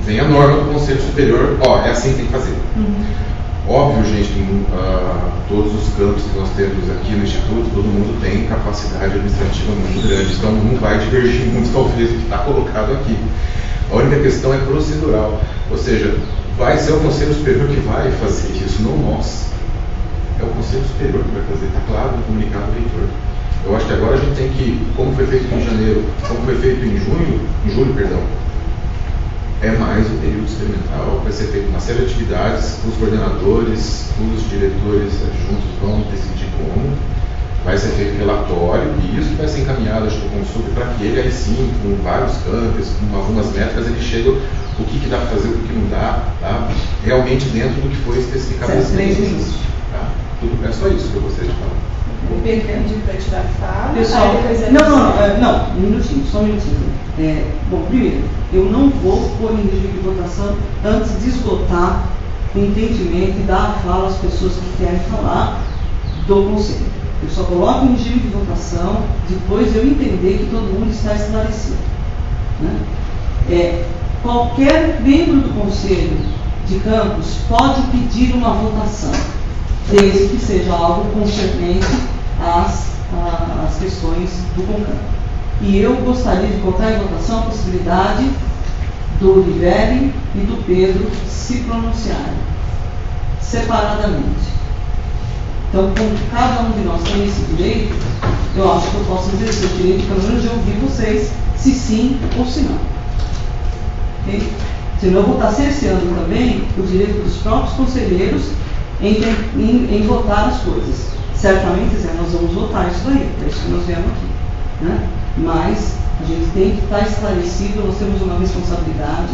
vem a norma do Conselho Superior, é assim que tem que fazer. Óbvio, gente, que todos os campos que nós temos aqui no Instituto, todo mundo tem capacidade administrativa muito grande, então não vai divergir muito talvez do que está colocado aqui. A única questão é procedural, ou seja, vai ser o Conselho Superior que vai fazer isso, não nós. É o Conselho Superior que vai fazer, está claro no comunicado do reitor. Eu acho que agora a gente tem que, como foi feito em janeiro, como foi feito em julho, é mais um período experimental, vai ser feito uma série de atividades, os coordenadores, os diretores adjuntos vão decidir como, vai ser feito relatório e isso vai ser encaminhado acho que, para o Consul para que ele aí sim, com vários campos, com algumas métricas, ele chega o que dá para fazer, o que não dá, tá? Realmente dentro do que foi especificado. Tá? É só isso que eu gostaria de falar. O Pedro pediu para tirar fala. Pessoal, não, um minutinho, só um minutinho. Bom, primeiro, eu não vou pôr em regime de votação antes de esgotar o entendimento e dar a fala às pessoas que querem falar do Conselho. Eu só coloco em regime de votação depois de eu entender que todo mundo está esclarecido. Né? Qualquer membro do Conselho de Campos pode pedir uma votação, desde que seja algo concernente às questões do CONCAN. E eu gostaria de colocar em votação a possibilidade do Oliveira e do Pedro se pronunciarem separadamente. Então, como cada um de nós tem esse direito, eu acho que eu posso exercer o direito, pelo menos, de ouvir vocês, se sim ou se não. Okay? Senão eu vou estar cerceando também o direito dos próprios conselheiros em votar as coisas. Certamente, nós vamos votar isso daí, é isso que nós viemos aqui. Né? Mas a gente tem que estar esclarecido, nós temos uma responsabilidade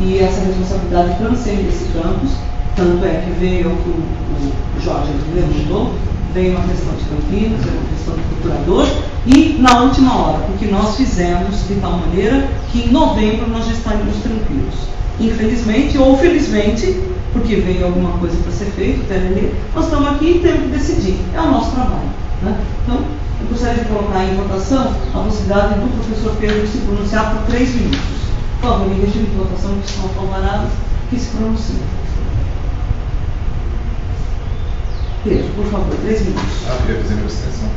e essa responsabilidade transcende esse campus, tanto é que veio o que o Jorge levantou, veio uma questão de Campinas, veio uma questão do procurador e na última hora, porque nós fizemos de tal maneira que em novembro nós já estaríamos tranquilos. Infelizmente ou felizmente, porque veio alguma coisa para ser feito, nós estamos aqui e temos que decidir, é o nosso trabalho. Né? Então, eu gostaria de colocar em votação a possibilidade do professor Pedro se pronunciar por 3 minutos. Por favor, em regime de votação, que estão alvarados, que se pronunciem. Pedro, por favor, 3 minutos. Queria fazer uma extensão.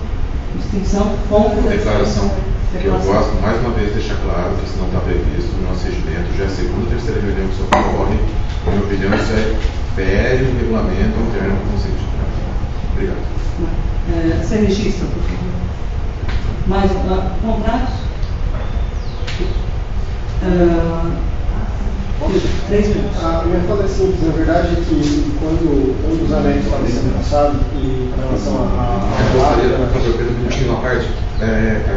Extensão com declaração. Que eu gosto, mais uma vez, deixar claro que isso não está previsto no nosso regimento, já é a segunda ou terceira reunião que isso ocorre. Na minha opinião, isso fere o regulamento interno do Conselho de Trânsito. Obrigado. Você registra, por favor. Mais contratos? 3 minutos. A minha fala é simples, na verdade é que quando um dos anexos estava sendo passado e com relação Eu gostaria de fazer um minutinho na parte,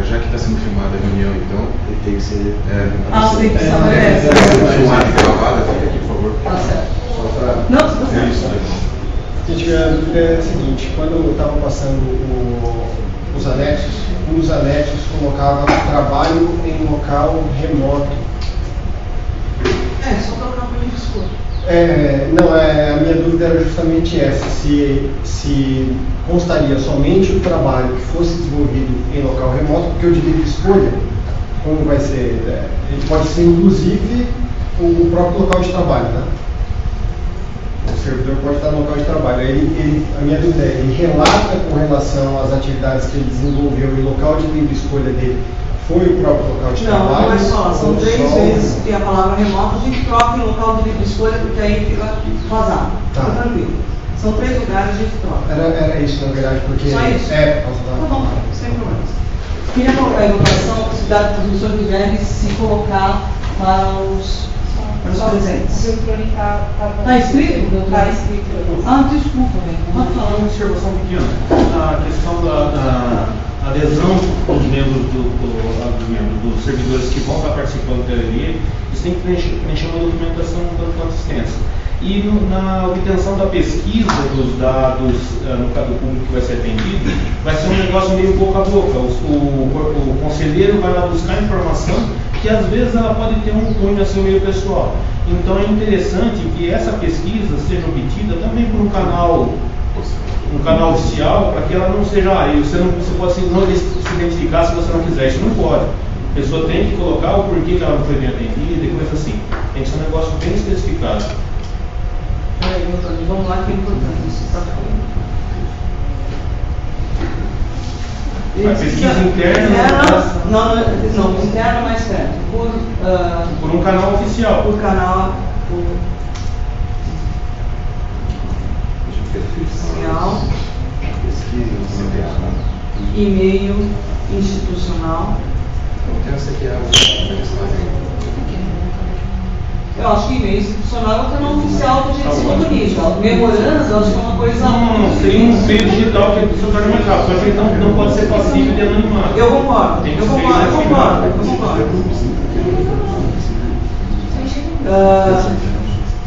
já que está sendo filmada a reunião, então tem que ser. Tem que ser. Filmada e gravada, fica aqui, por favor. Tá certo. Só para. Não, se você. Isso, né? A gente a dúvida é a seguinte: quando eu estava passando os anexos, um dos anexos colocava trabalho em local remoto. Só trocar para o escuro. A minha dúvida era justamente essa, se constaria somente o trabalho que fosse desenvolvido em local remoto, porque o direito de escolha, como vai ser, ele pode ser inclusive o próprio local de trabalho, né? O servidor pode estar no local de trabalho. A minha dúvida é, ele relata com relação às atividades que ele desenvolveu e o local de livre escolha dele foi o próprio local de trabalho? Não, mas só, são 3 vezes que a palavra remota, a gente troca em local de livre escolha, porque aí fica vazado. Tá tranquilo. São 3 lugares, a gente troca. Era isso, na verdade, porque... Só isso? Por causa da... Tá bom, sem problemas. Queria colocar em votação a possibilidade do professor Guilherme se colocar para os presentes. Está escrito, doutor? Está escrito. Desculpa, bem. Pode falar. Uma observação pequena. A questão da adesão dos membros dos servidores que vão estar participando da LLE, eles têm que preencher uma documentação um tanto quanto extensa. E na obtenção da pesquisa dos dados no caso público que vai ser atendido, vai ser um negócio meio boca a boca. O conselheiro vai lá buscar informação que às vezes ela pode ter um cunho assim meio pessoal. Então é interessante que essa pesquisa seja obtida também por um canal oficial, para que ela não seja, você pode não se identificar se você não quiser, isso não pode. A pessoa tem que colocar o porquê que ela não foi bem atendida e coisa assim. Tem que ser um negócio bem especificado. Peraí, Antônio, vamos lá que é importante isso está falando. A pesquisa interna. Não, interna mais perto. Por um canal oficial. Por canal oficial, e-mail institucional. Eu acho que e-mail institucional é o canal oficial que a gente se comunica. Memorando, eu acho que é uma coisa. Não, seria um meio digital que se torna mais rápido, só que então não pode ser passível de anonimato. Eu concordo. Tem que Eu ser concordo.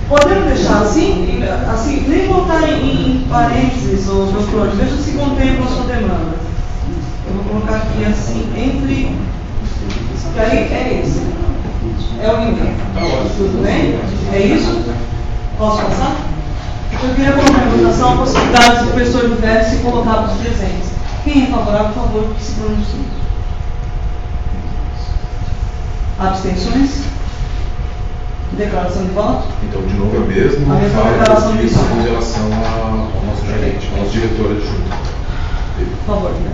Podemos deixar assim, nem botar em parênteses ou meus planos, veja se contempla a sua demanda. Eu vou colocar aqui assim, entre. Que aí é esse. É o e-mail. Tudo bem? É isso? Posso passar? Eu queria colocar em votação a possibilidade do professor do VET se colocar para os presentes. Quem é favorável, por favor, que se pronuncie. Abstenções? Declaração de voto? Então, de novo, é mesmo. A mesma declaração de voto. Com relação ao nosso gerente, ao nosso diretor adjunto. Por favor, né?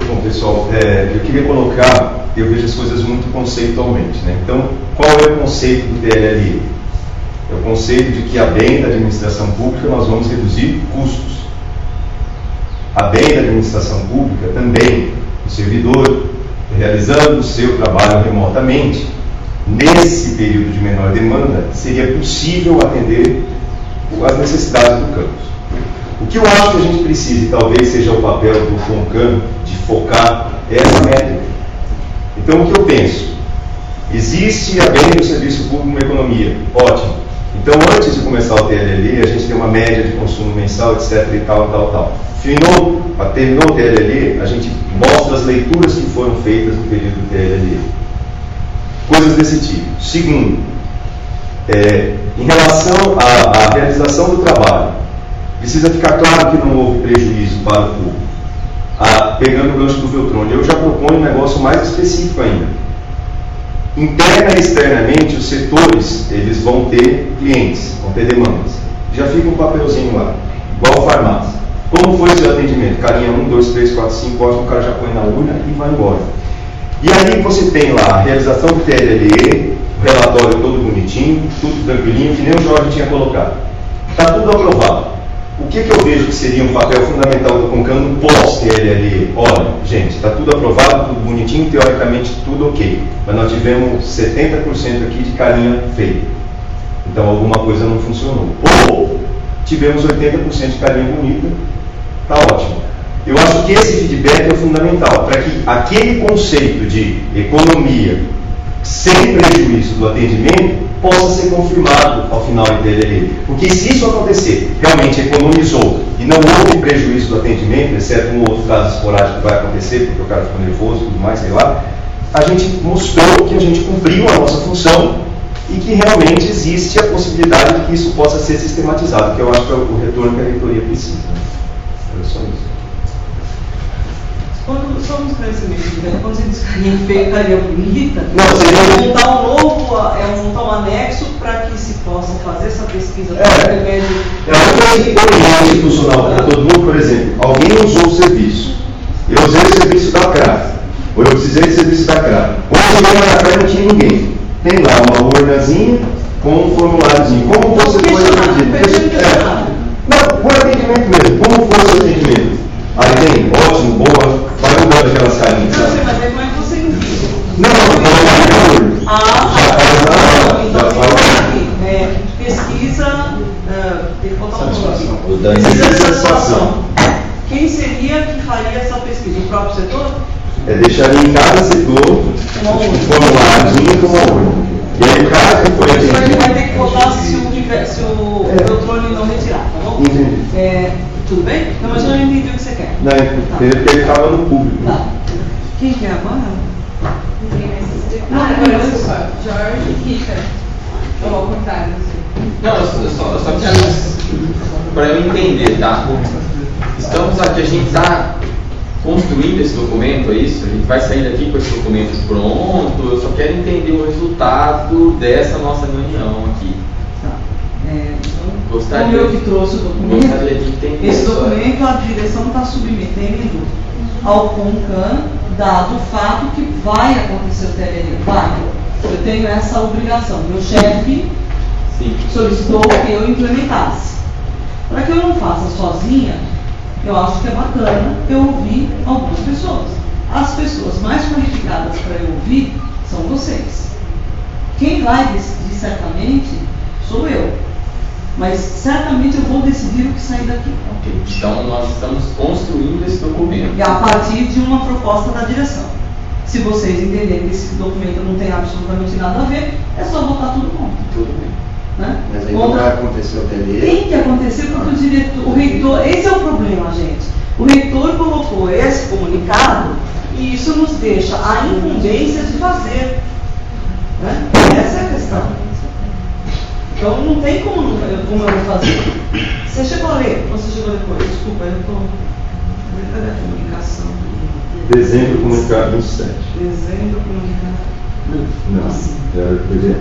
Bom, pessoal, eu queria colocar, eu vejo as coisas muito conceitualmente, né? Então, qual é o conceito do TLLI? É o conceito de que a bem da administração pública nós vamos reduzir custos. A bem da administração pública também, o servidor realizando o seu trabalho remotamente, nesse período de menor demanda, seria possível atender as necessidades do campus. O que eu acho que a gente precisa, e talvez seja o papel do FONCAN, de focar, é essa métrica. Então, o que eu penso? Existe a bem do serviço público uma economia, ótimo. Então, antes de começar o TLLI, a gente tem uma média de consumo mensal, etc. e tal. Terminou o TLLI, a gente mostra as leituras que foram feitas no período do TLLI. Coisas desse tipo. Segundo, em relação à realização do trabalho, precisa ficar claro que não houve prejuízo para o público. Pegando o gancho do Veltroni, eu já proponho um negócio mais específico ainda. Interna e externamente, os setores eles vão ter clientes, vão ter demandas. Já fica um papelzinho lá, igual farmácia. Como foi o seu atendimento? Carinha 1, 2, 3, 4, 5, ótimo, o cara já põe na urna e vai embora. E aí você tem lá a realização do TLLE, o relatório todo bonitinho, tudo tranquilinho, que nem o Jorge tinha colocado. Está tudo aprovado. O que eu vejo que seria um papel fundamental do FONCAN no pós-TLLE? Olha, gente, está tudo aprovado, tudo bonitinho, teoricamente tudo ok. Mas nós tivemos 70% aqui de carinha feia. Então alguma coisa não funcionou. Ou tivemos 80% de carinha bonita, está ótimo. Eu acho que esse feedback é fundamental para que aquele conceito de economia sem prejuízo do atendimento possa ser confirmado ao final do TLLI. Porque se isso acontecer, realmente economizou e não houve prejuízo do atendimento, exceto um outro caso esporádico que vai acontecer, porque o cara ficou nervoso e tudo mais, sei lá, a gente mostrou que a gente cumpriu a nossa função e que realmente existe a possibilidade de que isso possa ser sistematizado, que eu acho que é o retorno que a reitoria precisa. É só isso. Só um esclarecimento, né? Quando você diz carinha feia, carinha bonita, seria montar um novo, montar um anexo para que se possa fazer essa pesquisa. É uma coisa institucional para todo mundo, por exemplo, alguém usou o serviço, eu usei o serviço da CRA, ou eu precisei do serviço da CRA. Quando eu cheguei na CRA não tinha ninguém. Tem lá uma urnazinha com um formuláriozinho. Como você foi atendido? Não, por atendimento mesmo. Como foi o seu atendimento? Aí tem, ótimo, boa, vai mudando aquelas carinhas. Não sei, mas é como é que você envia. Então, pesquisa, tem que botar um nome aqui. Pesquisa de satisfação. Quem seria que faria essa pesquisa? O próprio setor? Deixaria em cada setor um formuláriozinho com uma urna. E aí o cara que foi atendido. Ele vai ter que botar se o Veltroni não retirar, tá bom? Entendi. Tudo bem? Não, mas eu não entendi o que você quer. Não, ele estava no público. Tá. Quem quer agora? Agora eu sou Jorge e Rita. Ou ao contrário, não, eu só quero para eu entender, tá? Estamos aqui, a gente está construindo esse documento, é isso? A gente vai sair daqui com esse documento pronto, eu só quero entender o resultado dessa nossa reunião aqui. Tá. Gostaria, como eu que trouxe o documento, gostaria de entender esse documento a direção está submetendo ao CONCAN, dado o fato que vai acontecer o TLL. Vai. Eu tenho essa obrigação. Meu chefe solicitou que eu implementasse. Para que eu não faça sozinha, eu acho que é bacana eu ouvir algumas pessoas. As pessoas mais qualificadas para eu ouvir são vocês. Quem vai decidir certamente sou eu. Mas certamente eu vou decidir o que sair daqui. Ok. Então nós estamos construindo esse documento. E a partir de uma proposta da direção. Se vocês entenderem que esse documento não tem absolutamente nada a ver, é só botar tudo contra. Tudo bem. Né? Mas aí não vai acontecer o TLE? Tem que acontecer porque o reitor, esse é o problema, gente. O reitor colocou esse comunicado e isso nos deixa a incumbência de fazer. Né? Essa é a questão. Então não tem como eu vou fazer. Você chegou a ler? Ou você chegou depois? Desculpa, eu estou. Cadê a comunicação? Dezembro comunicado 27. Dezembro comunicado. Não, Assim. era o PG.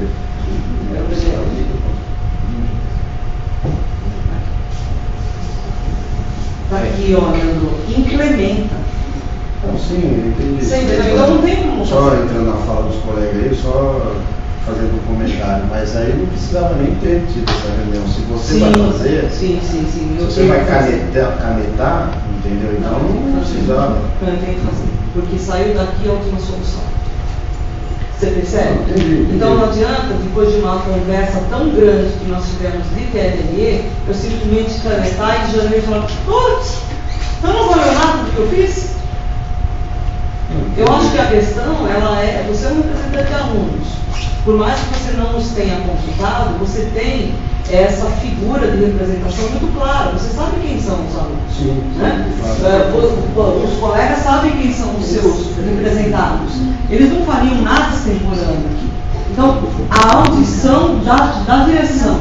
É o PG. Tá aqui, ó, Leandro. Implementa. Então, sim, eu entendi. Você entendeu? Então não tem como. Só entrando na fala dos colegas aí, só fazendo um comentário, mas aí não precisava nem ter tido essa reunião. Se você vai fazer, sim. se você vai canetar, entendeu? Então não precisava. Não tem que fazer, porque saiu daqui a última solução. Você percebe? Entendi. Então não adianta, depois de uma conversa tão grande que nós tivemos de TLE, eu simplesmente canetar e de janeiro falar, putz, então não valeu nada do que eu fiz? Eu acho que a questão, ela é, você é um representante de alunos. Por mais que você não os tenha consultado, você tem essa figura de representação muito clara. Você sabe quem são os alunos. Sim, né? claro. Os colegas sabem quem são os seus representados. Eles não fariam nada extemporâneo aqui. Então, a audição da direção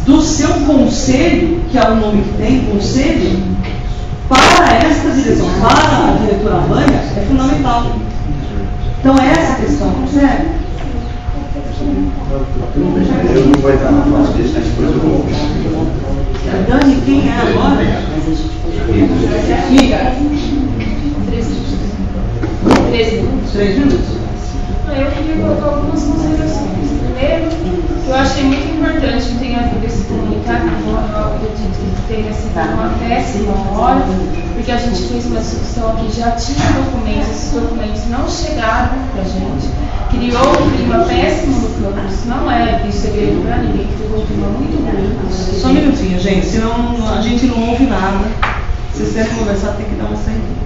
do seu conselho, que é o nome que tem, conselho, para esta direção, para a diretora Vânia, é fundamental. Então, essa questão, percebe? Eu não vou entrar na fala disso, depois eu vou. Dani, quem é agora? Fica. 13 minutos. 3 minutos. Eu queria colocar algumas considerações. Primeiro, eu achei muito importante que tenha havido esse comunicado, eu acredito que tenha sido uma péssima hora, porque a gente fez uma discussão aqui, já tinha documentos, esses documentos não chegaram para a gente, criou um clima péssimo no campus, não é de segredo para ninguém, que ficou um clima muito ruim. Só um minutinho, gente, senão a gente não ouve nada. Se você quer conversar, tem que dar uma saída.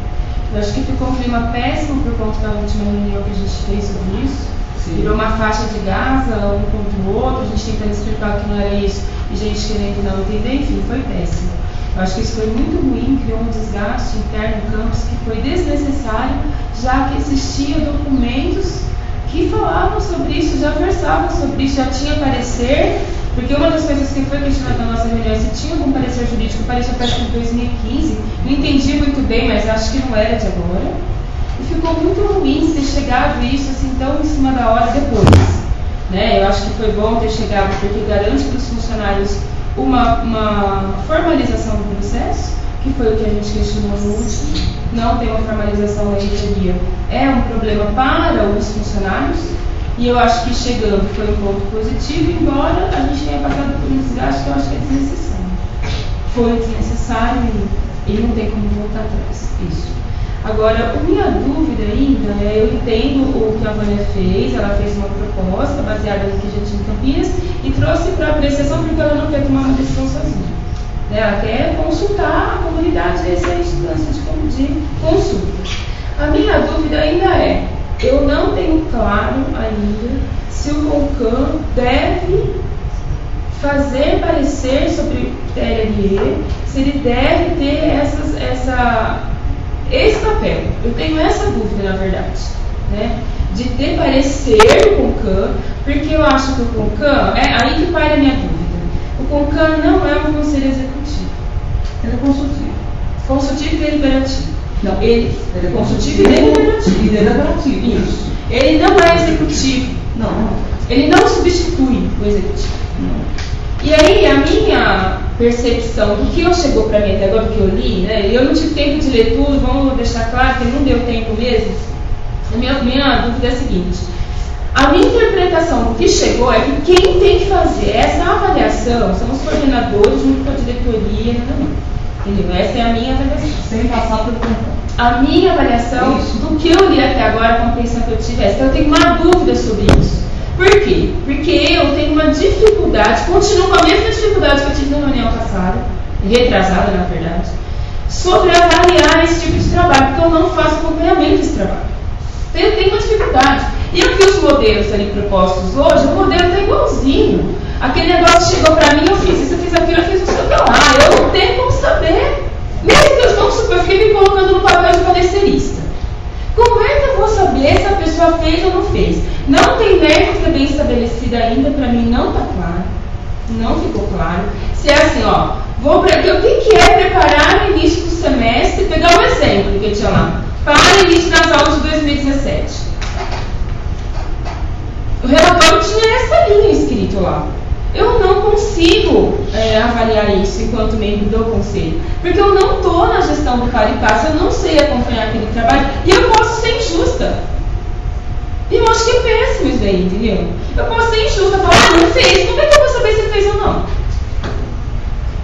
Eu acho que ficou um clima péssimo por conta da última reunião que a gente fez sobre isso. Sim. Virou uma faixa de Gaza, um contra o outro, a gente tentando explicar que não era isso e gente querendo não entender, enfim, foi péssimo. Eu acho que isso foi muito ruim, criou um desgaste interno no campus que foi desnecessário, já que existiam documentos que falavam sobre isso, já versavam sobre isso, já tinha parecer, porque uma das coisas que foi questionada na nossa reunião é se tinha algum parecer jurídico, parecia parece que em 2015, não entendi muito bem, mas acho que não era de agora. E ficou muito ruim ter chegado isso assim tão em cima da hora depois. Né? Eu acho que foi bom ter chegado porque garante para os funcionários uma formalização do processo, que foi o que a gente questionou no último. Não tem uma formalização em teoria. É um problema para os funcionários e eu acho que chegando foi um ponto positivo, embora a gente tenha passado por um desgaste que eu acho que é desnecessário. Foi desnecessário e não tem como voltar atrás. Isso. Agora, a minha dúvida ainda é, eu entendo o que a Vânia fez, ela fez uma proposta baseada no que já tinha em Campinas e trouxe para apreciação porque ela não quer tomar uma decisão sozinha. Né? Ela quer consultar a comunidade, essa é a instância de consulta. A minha dúvida ainda é, eu não tenho claro ainda se o CONCAN deve fazer parecer sobre TLE, se ele deve ter esse papel. Eu tenho essa dúvida, na verdade, né? De ter parecer o CONCAN, porque eu acho que o CONCAN, é aí que para a minha dúvida. O CONCAN não é um conselho executivo. Ele é consultivo. Consultivo e deliberativo. Não, ele Ele é consultivo e deliberativo. E deliberativo. Isso. Ele não é executivo. Não. Ele não substitui o executivo. E aí, a minha percepção do que chegou para mim até agora, do que eu li, né? E eu não tive tempo de ler tudo, vamos deixar claro que não deu tempo mesmo. A minha dúvida é a seguinte: a minha interpretação do que chegou é que quem tem que fazer essa avaliação são os coordenadores junto com a diretoria, entendeu? Essa é a minha avaliação. Sem passar pelo controle. A minha avaliação do que eu li até agora, a compreensão que eu tive é essa. Eu tenho uma dúvida sobre isso. Por quê? Porque eu tenho uma dificuldade, continuo com a mesma dificuldade que eu tive na reunião passada, retrasada na verdade, sobre avaliar esse tipo de trabalho, porque eu não faço acompanhamento desse trabalho. Então eu tenho uma dificuldade. E eu vi os modelos ali propostos hoje, o modelo está igualzinho. Aquele negócio chegou para mim, eu fiz isso, eu fiz aquilo, eu fiz não sei o que lá. Eu não tenho como saber. Mesmo que eu não supor, eu fiquei me colocando no papel de parecerista. Como é que eu vou saber se a pessoa fez ou não fez? Não tem métrica bem estabelecida ainda, para mim não está claro. Não ficou claro. Se é assim, o que é preparar no início do semestre, pegar um exemplo que eu tinha lá, para o início das aulas de 2017. O relatório tinha essa linha escrito lá. Eu não consigo avaliar isso enquanto membro do conselho, porque eu não estou na gestão do para e passo, eu não sei acompanhar aquele trabalho e eu posso ser injusta. E eu acho que é péssimo isso daí, entendeu? Eu posso ser injusta, falar, não fez, como é que eu vou saber se fez ou não?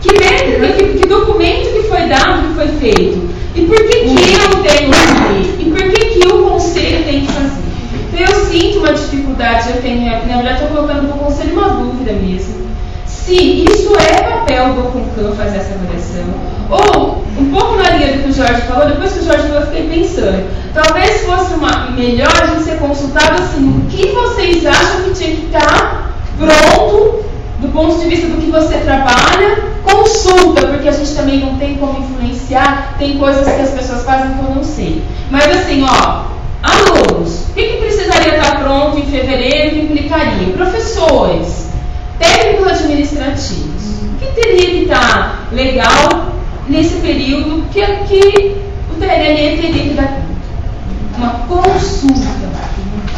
Que métrica, que documento que foi dado, que foi feito? E por que eu tenho que fazer? E por que o conselho tem que fazer? Então eu sinto uma dificuldade, eu tenho, na verdade estou colocando no conselho uma dúvida mesmo. Se isso é papel do CONCAN fazer essa avaliação, ou um pouco na linha do que o Jorge falou, depois que o Jorge falou eu fiquei pensando, talvez fosse melhor a gente ser consultado assim, o que vocês acham que tinha que estar pronto do ponto de vista do que você trabalha, consulta, porque a gente também não tem como influenciar, tem coisas que as pessoas fazem que eu não sei. Mas assim, alunos, o que precisaria estar pronto em fevereiro que implicaria? Professores, técnicos administrativos, o que teria que estar legal nesse período que o TRLE teria que dar uma consulta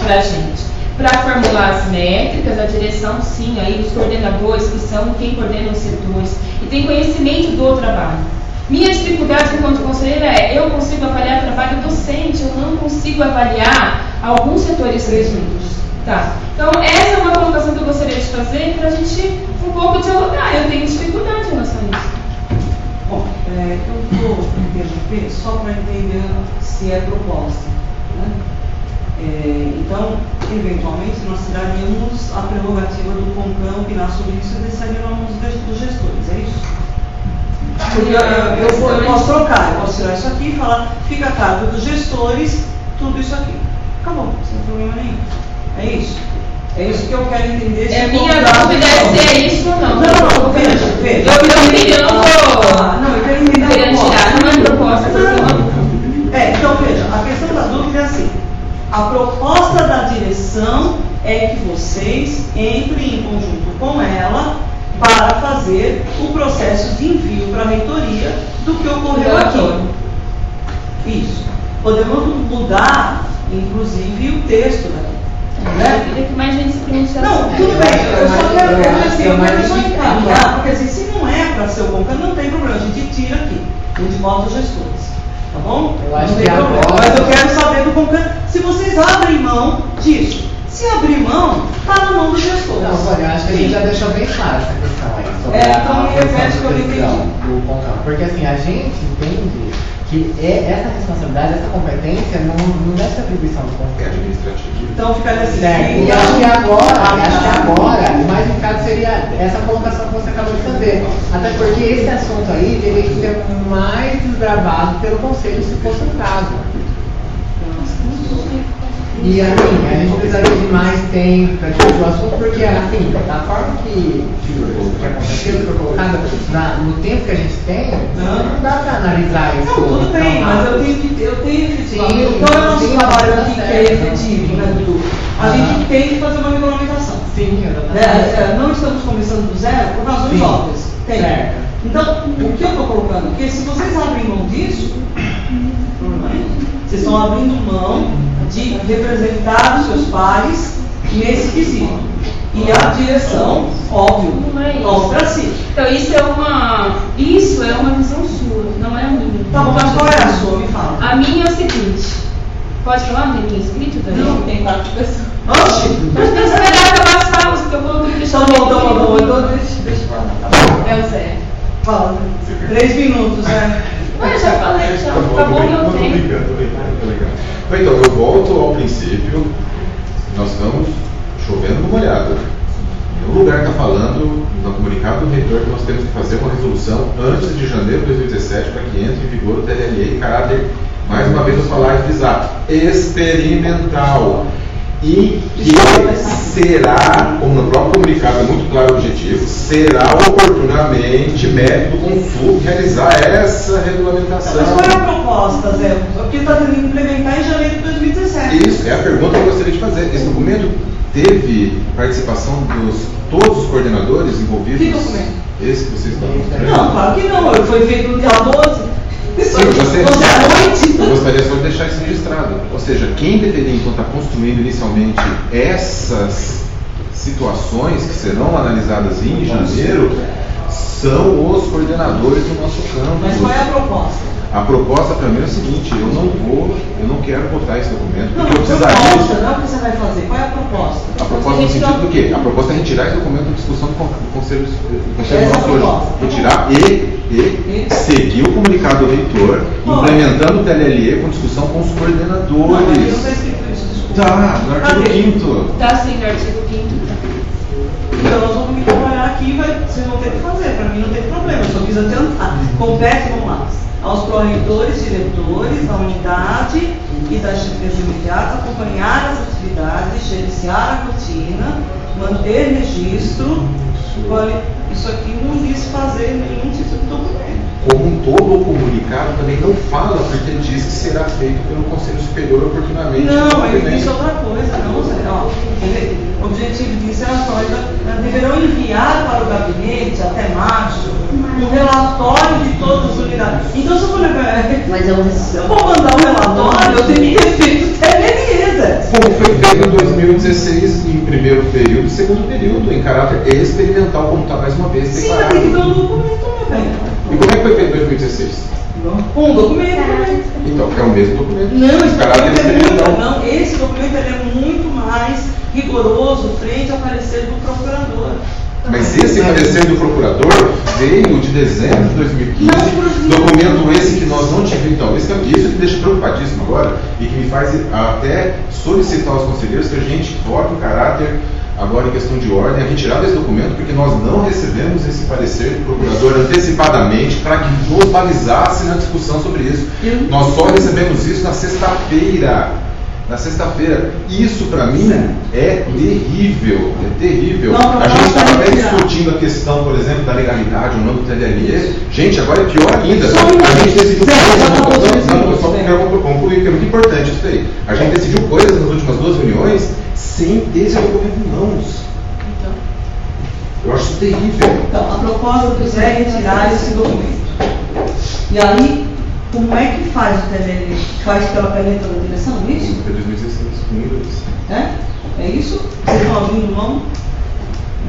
para a gente, para formular as métricas, a direção, sim, aí dos coordenadores, que são quem coordena os setores, e tem conhecimento do trabalho. Minha dificuldade enquanto conselheira eu consigo avaliar trabalho docente, eu não consigo avaliar alguns setores resumidos. Tá. Então, essa é uma colocação que eu gostaria de fazer para a gente um pouco dialogar. Eu tenho dificuldade em relação a isso. Bom, eu vou interromper só para entender se é proposta. Né? Então, eventualmente, nós tiraríamos a prerrogativa do CONCAN opinar sobre isso e deixaria na mão dos gestores, é isso? Eu posso trocar, eu posso tirar isso aqui e falar, fica a cargo dos gestores, tudo isso aqui. Acabou, sem problema nenhum. É isso? É isso que eu quero entender. É minha dúvida se é isso ou não. Não, veja. Eu quero entender tirar, não é proposta. Então veja, a questão da dúvida é assim. A proposta da direção é que vocês entrem em conjunto com ela para fazer o processo de envio para a reitoria do que ocorreu aqui. Isso. Podemos mudar, inclusive, o texto daqui. Eu queria que mais gente se pronunciasse. Não, tudo bem, eu só quero só encaminhar, porque assim, se não é para ser o CONCAN, não tem problema, a gente tira aqui, a gente bota os gestores, tá bom? Eu acho não tem que problema, agora... mas eu quero saber do CONCAN, se vocês abrem mão disso. Se abrir mão, está na mão dos gestores. Não, olha, acho que a gente já deixou bem claro essa questão aí. Sobre então me questão repete que eu não entendi. do CONCAN. Porque assim, a gente entende que essa responsabilidade, essa competência não deve ser atribuição do CONCAN. É administrativo. Então ficaria assim. Certo. E acho que agora, o mais indicado seria essa colocação que você acabou de fazer. Até porque esse assunto aí teria que ser mais desbravado pelo Conselho se fosse o caso. E assim, a gente precisaria de mais tempo para discutir o assunto, porque assim, da forma que aconteceu, que foi colocada, no tempo que a gente tem, não dá para analisar isso. Não, tudo bem, mas eu tenho efetivo. Então é o nosso trabalho aqui que é efetivo, né, Dudu? A gente tem que fazer uma regulamentação. Sim, exatamente. Não estamos começando do zero por razões óbvias. Tem. Certo. Então, o que eu estou colocando aqui é se vocês abrem mão disso, Vocês estão abrindo mão de representar os seus pares nesse quesito. E a direção, óbvio, vamos para si. Então isso é uma visão sua, não é a minha. Tá bom, mas qual é a sua? Me fala. A minha é o seguinte, pode falar? Não tem escrito também? Não. Tem 4 pessoas. Oxi! Mas tem que esperar acabar as falas, porque eu vou deixar Tá bom, então deixa eu falar. Tá bom. É o Zé. Fala. 3 minutos, né? Mas já falei, já acabou o meu tempo. Então, eu volto ao princípio, nós estamos chovendo no molhado. Nenhum lugar está falando, no comunicado do reitor, que nós temos que fazer uma resolução antes de janeiro de 2017 para que entre em vigor o TLLE em caráter, mais uma vez eu falar e frisar, experimental. E que será, como no próprio comunicado é muito claro o objetivo, será oportunamente mérito do Consul realizar essa regulamentação. Mas qual é a proposta, Zé? Porque está tendo que implementar em janeiro de 2017. Isso, é a pergunta que eu gostaria de fazer. Esse documento teve participação dos todos os coordenadores envolvidos? Que documento? Esse que vocês estão mostrando? Não, claro que não. Foi feito no dia 12. Sim, eu gostaria só de deixar isso registrado. Ou seja, quem deveria então estar construindo inicialmente essas situações que serão analisadas em janeiro são os coordenadores do nosso campo. Mas qual é a proposta? A proposta para mim é o seguinte, eu não quero votar esse documento, Não, porque eu precisaria... proposta, não é o que você vai fazer. Qual é a proposta? A proposta no sentido do quê? A proposta é retirar esse documento da discussão do Conselho nosso hoje. Retirar e seguir o comunicado do reitor, implementando o TLLE com discussão com os coordenadores. Não, mas não está escrito isso, desculpa. Tá, no artigo 5º. Tá sim, no artigo 5º. Então nós vamos me trabalhar aqui e vocês vão ter que fazer. Para mim não tem problema, eu só quis adiantar. Compete, vamos lá, aos pró-reitores, diretores da unidade e das chefeiras imediatas acompanhar as atividades, gerenciar a rotina, manter registro. Isso aqui não diz fazer nenhum tipo de documento. Como um todo, o comunicado também não fala, porque diz que será feito pelo Conselho Superior oportunamente. Não, ele disse outra coisa, não, Zé. Ó, o objetivo disso é a coisa, deverão enviar para o gabinete até março um relatório de todas as unidades. Então, se eu for eu vou mandar um relatório, eu tenho que ter feito o TLLE, Zé. Como foi feito em 2016, em primeiro período e segundo período, em caráter experimental, como está mais uma vez Sim, declarado. mas tem que ter um documento, meu bem. E como é que foi feito em 2016? Um documento. Então, é o mesmo documento. Não, esse Caráter documento é experimental. muito, não, esse documento ele é muito mais rigoroso frente ao parecer do procurador. Mas esse parecer do procurador veio de dezembro de 2015, documento esse que nós não tivemos. Então, isso que me deixa preocupadíssimo agora e que me faz até solicitar aos conselheiros que a gente vote o caráter, agora em questão de ordem, a retirar desse documento, porque nós não recebemos esse parecer do procurador antecipadamente para que nos balizasse na discussão sobre isso. Nós só recebemos isso na sexta-feira. Na sexta-feira. Isso para mim é terrível. É terrível. Não, a gente estava até discutindo a questão, por exemplo, da legalidade ou não do TLLE. Gente, agora é pior ainda. A gente decidiu coisas. Só quero concluir, que é muito importante isso aí. A gente decidiu coisas nas últimas 2 reuniões sem ter esse documento em mãos. Eu acho isso terrível. Então, a proposta do Zé é retirar esse documento. E aí, como é que faz o TLLE? Faz pela caneta da direção, é isso? Até 2016, comigo isso. É isso? Vocês estão abrindo mão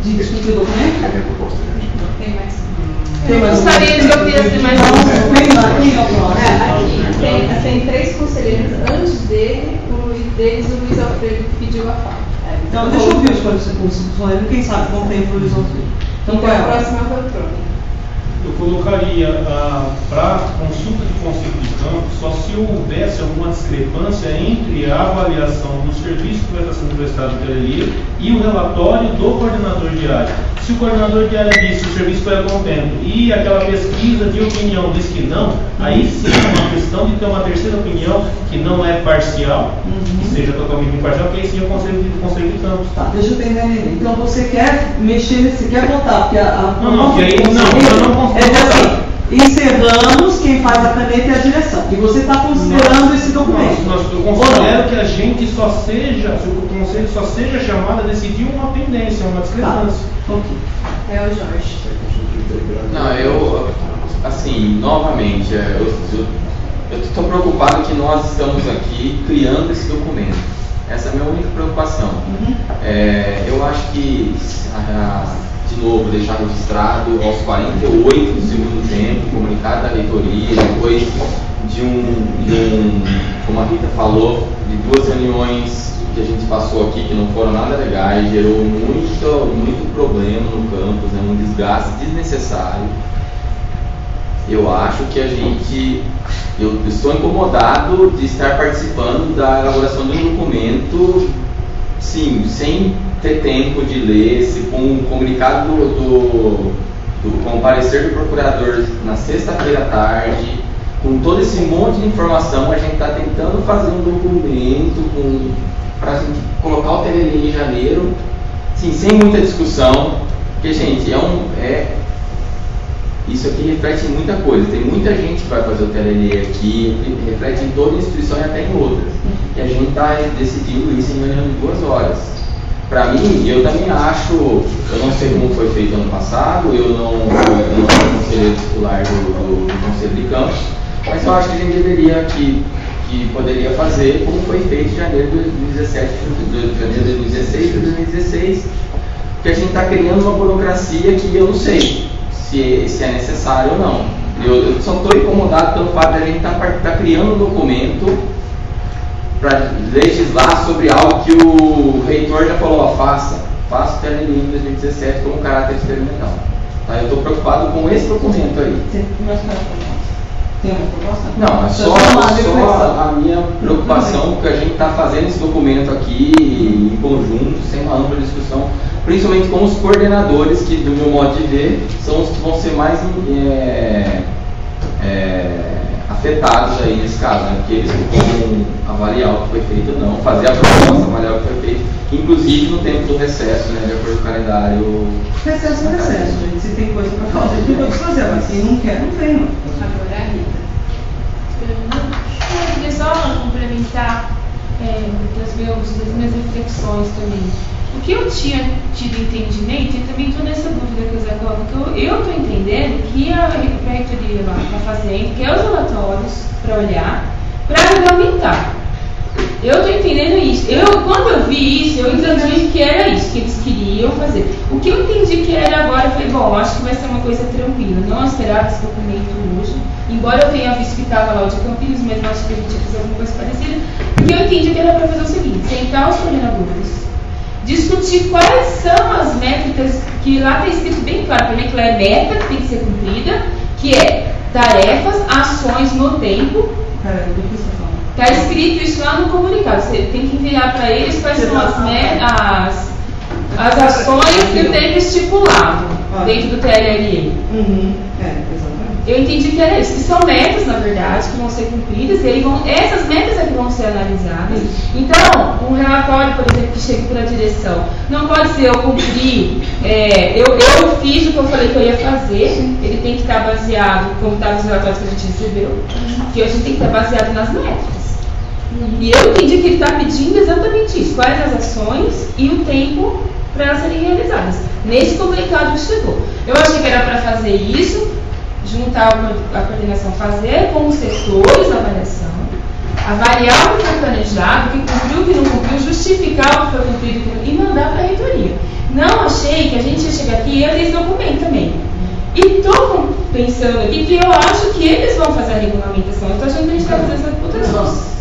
de discutir o documento? É a minha proposta, gente. Tem mais. Tem mais Gostaria de ouvir assim mais Quem é o próximo? Aqui, tem 3 conselheiros antes dele, deles o Luiz Alfredo pediu a fala. Então, deixa eu ouvir os conselheiros, quem sabe quanto tempo o Luiz Alfredo. Então, qual é a próxima poltrona. Eu colocaria para consulta de conselho de campo só se houvesse alguma discrepância entre a avaliação do serviço que vai estar sendo prestado no TLLE e o relatório do coordenador de área. Se o coordenador de área diz que o serviço foi a contento e aquela pesquisa de opinião diz que não, aí sim é uma questão de ter uma terceira opinião que não é parcial, que seja totalmente imparcial, que aí sim é o conselho de campos. Tá, deixa eu entender. Então você quer mexer, você quer votar, porque eu não consigo. É assim, encerramos, quem faz a caneta é a direção. E você está considerando esse documento. Eu considero que a gente só seja, se o conselho só seja chamado a decidir uma pendência, uma discrepância. Tá. Okay. É o Jorge. Não, eu, assim, novamente, eu estou preocupado que nós estamos aqui criando esse documento. Essa é a minha única preocupação. Eu acho que, de novo, deixar registrado aos 48 do segundo tempo, comunicado da reitoria, depois como a Rita falou, de 2 reuniões que a gente passou aqui que não foram nada legais, gerou muito problema no campus, né, um desgaste desnecessário. Eu acho que eu estou incomodado de estar participando da elaboração de um documento, sim, sem ter tempo de ler, com um comunicado com o parecer do procurador na sexta-feira à tarde, com todo esse monte de informação. A gente está tentando fazer um documento para a gente colocar o TLL em janeiro, sim, sem muita discussão, porque, gente, isso aqui reflete em muita coisa. Tem muita gente que vai fazer o TLL aqui, reflete em toda a instituição e até em outras. E a gente está decidindo isso em reunião de 2 horas. Para mim, eu também acho, eu não sei como foi feito ano passado, eu não sou conselheiro titular do Conselho de Campos, mas eu acho que a gente deveria que poderia fazer como foi feito em janeiro de 2017, janeiro de 2016 e 2016, porque a gente está criando uma burocracia que eu não sei se é necessário ou não. Eu só estou incomodado pelo fato de a gente estar criando um documento para legislar sobre algo que o reitor já falou, faça o TLL em 2017 como caráter experimental. Tá? Eu estou preocupado com esse documento aí. Tem uma proposta? Não, é só a minha preocupação que a gente está fazendo esse documento aqui em conjunto, sem uma ampla discussão, principalmente com os coordenadores, que, do meu modo de ver, são os que vão ser mais afetados aí nesse caso, né? Porque eles vão avaliar o que foi feito ou não, fazer a proposta, avaliar o que foi feito, inclusive no tempo do recesso, né, de acordo com o calendário. Recesso, gente. Se tem coisa para fazer, tem coisa para fazer, mas quem não quer, não tem. Agora é a Rita. Eu queria só complementar das minhas reflexões também. O que eu tinha tido entendimento, e também estou nessa dúvida que o Zé coloca, que eu estou entendendo que a reitoria lá está fazendo, que é os relatórios para olhar, para regulamentar. Eu estou entendendo isso. Quando eu vi isso, eu entendi que era isso que eles queriam fazer. O que eu entendi que era agora foi, bom, acho que vai ser uma coisa tranquila. Não esperava esse documento hoje. Embora eu tenha visto que estava lá o de Campinas, mas acho que a gente ia fazer alguma coisa parecida. Porque eu entendi que era para fazer o seguinte: sentar os coordenadores, discutir quais são as métricas, que lá está escrito bem claro, para mim, que lá é meta que tem que ser cumprida, que é tarefas, ações no tempo. Cara, do que você fala? Está escrito isso lá no comunicado. Você tem que enviar para eles quais são as ações que o tempo estipulado dentro do TLL. Exatamente. Eu entendi que era isso, que são metas, na verdade, que vão ser cumpridas, e essas metas é que vão ser analisadas. Então, um relatório, por exemplo, que chega pela direção, não pode ser eu cumpri, eu fiz o que eu falei que eu ia fazer, ele tem que estar baseado, como está nos relatórios que a gente recebeu, que a gente tem que estar baseado nas métricas. E eu entendi que ele está pedindo exatamente isso, quais as ações e o tempo para elas serem realizadas. Nesse comunicado que chegou. Eu achei que era para fazer isso, juntar a coordenação, fazer com os setores a avaliação, avaliar o que foi planejado, o que cumpriu, o que não cumpriu, justificar o que foi cumprido e mandar para a reitoria. Não achei que a gente ia chegar aqui e ia ter esse documento também. E estou pensando aqui que eu acho que eles vão fazer a regulamentação. Eu estou achando que a gente vai fazer essa votação.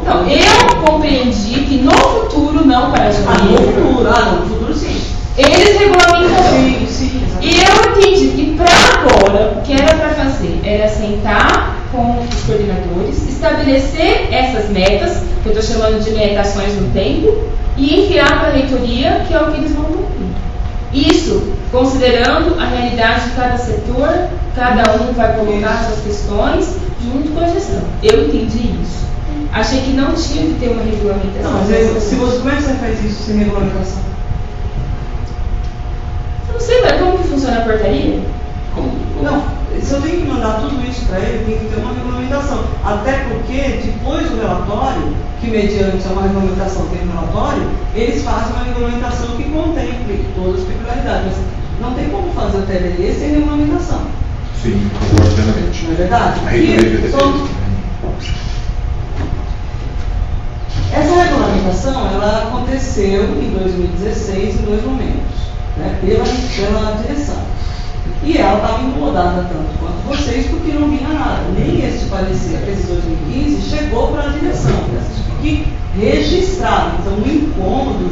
Então, eu compreendi que no futuro, não para janeiro. No futuro sim. Eles regulamentarão. Sim, e eu entendi que para agora, o que era para fazer era sentar com os coordenadores, estabelecer essas metas, que eu estou chamando de metações no tempo, e enviar para a reitoria, que é o que eles vão cumprir. Isso, considerando a realidade de cada setor, cada um vai colocar suas questões junto com a gestão. Eu entendi isso. Achei que não tinha que ter uma regulamentação. Não, mas como é que você faz isso sem regulamentação? Não sei, mas como que funciona a portaria? Não, se eu tenho que mandar tudo isso para ele, tem que ter uma regulamentação. Até porque, depois do relatório, que mediante uma regulamentação tem um relatório, eles fazem uma regulamentação que contemple todas as peculiaridades. Mas não tem como fazer o TLL sem regulamentação. Sim, concordo plenamente. Não é verdade? A reitoria PTP. Essa regulamentação ela aconteceu em 2016 em dois momentos, né, pela direção. E ela estava incomodada tanto quanto vocês porque não vinha nada. Nem esse parecer, esse 2015, chegou para a direção. Isso fique registrado. Então, o incômodo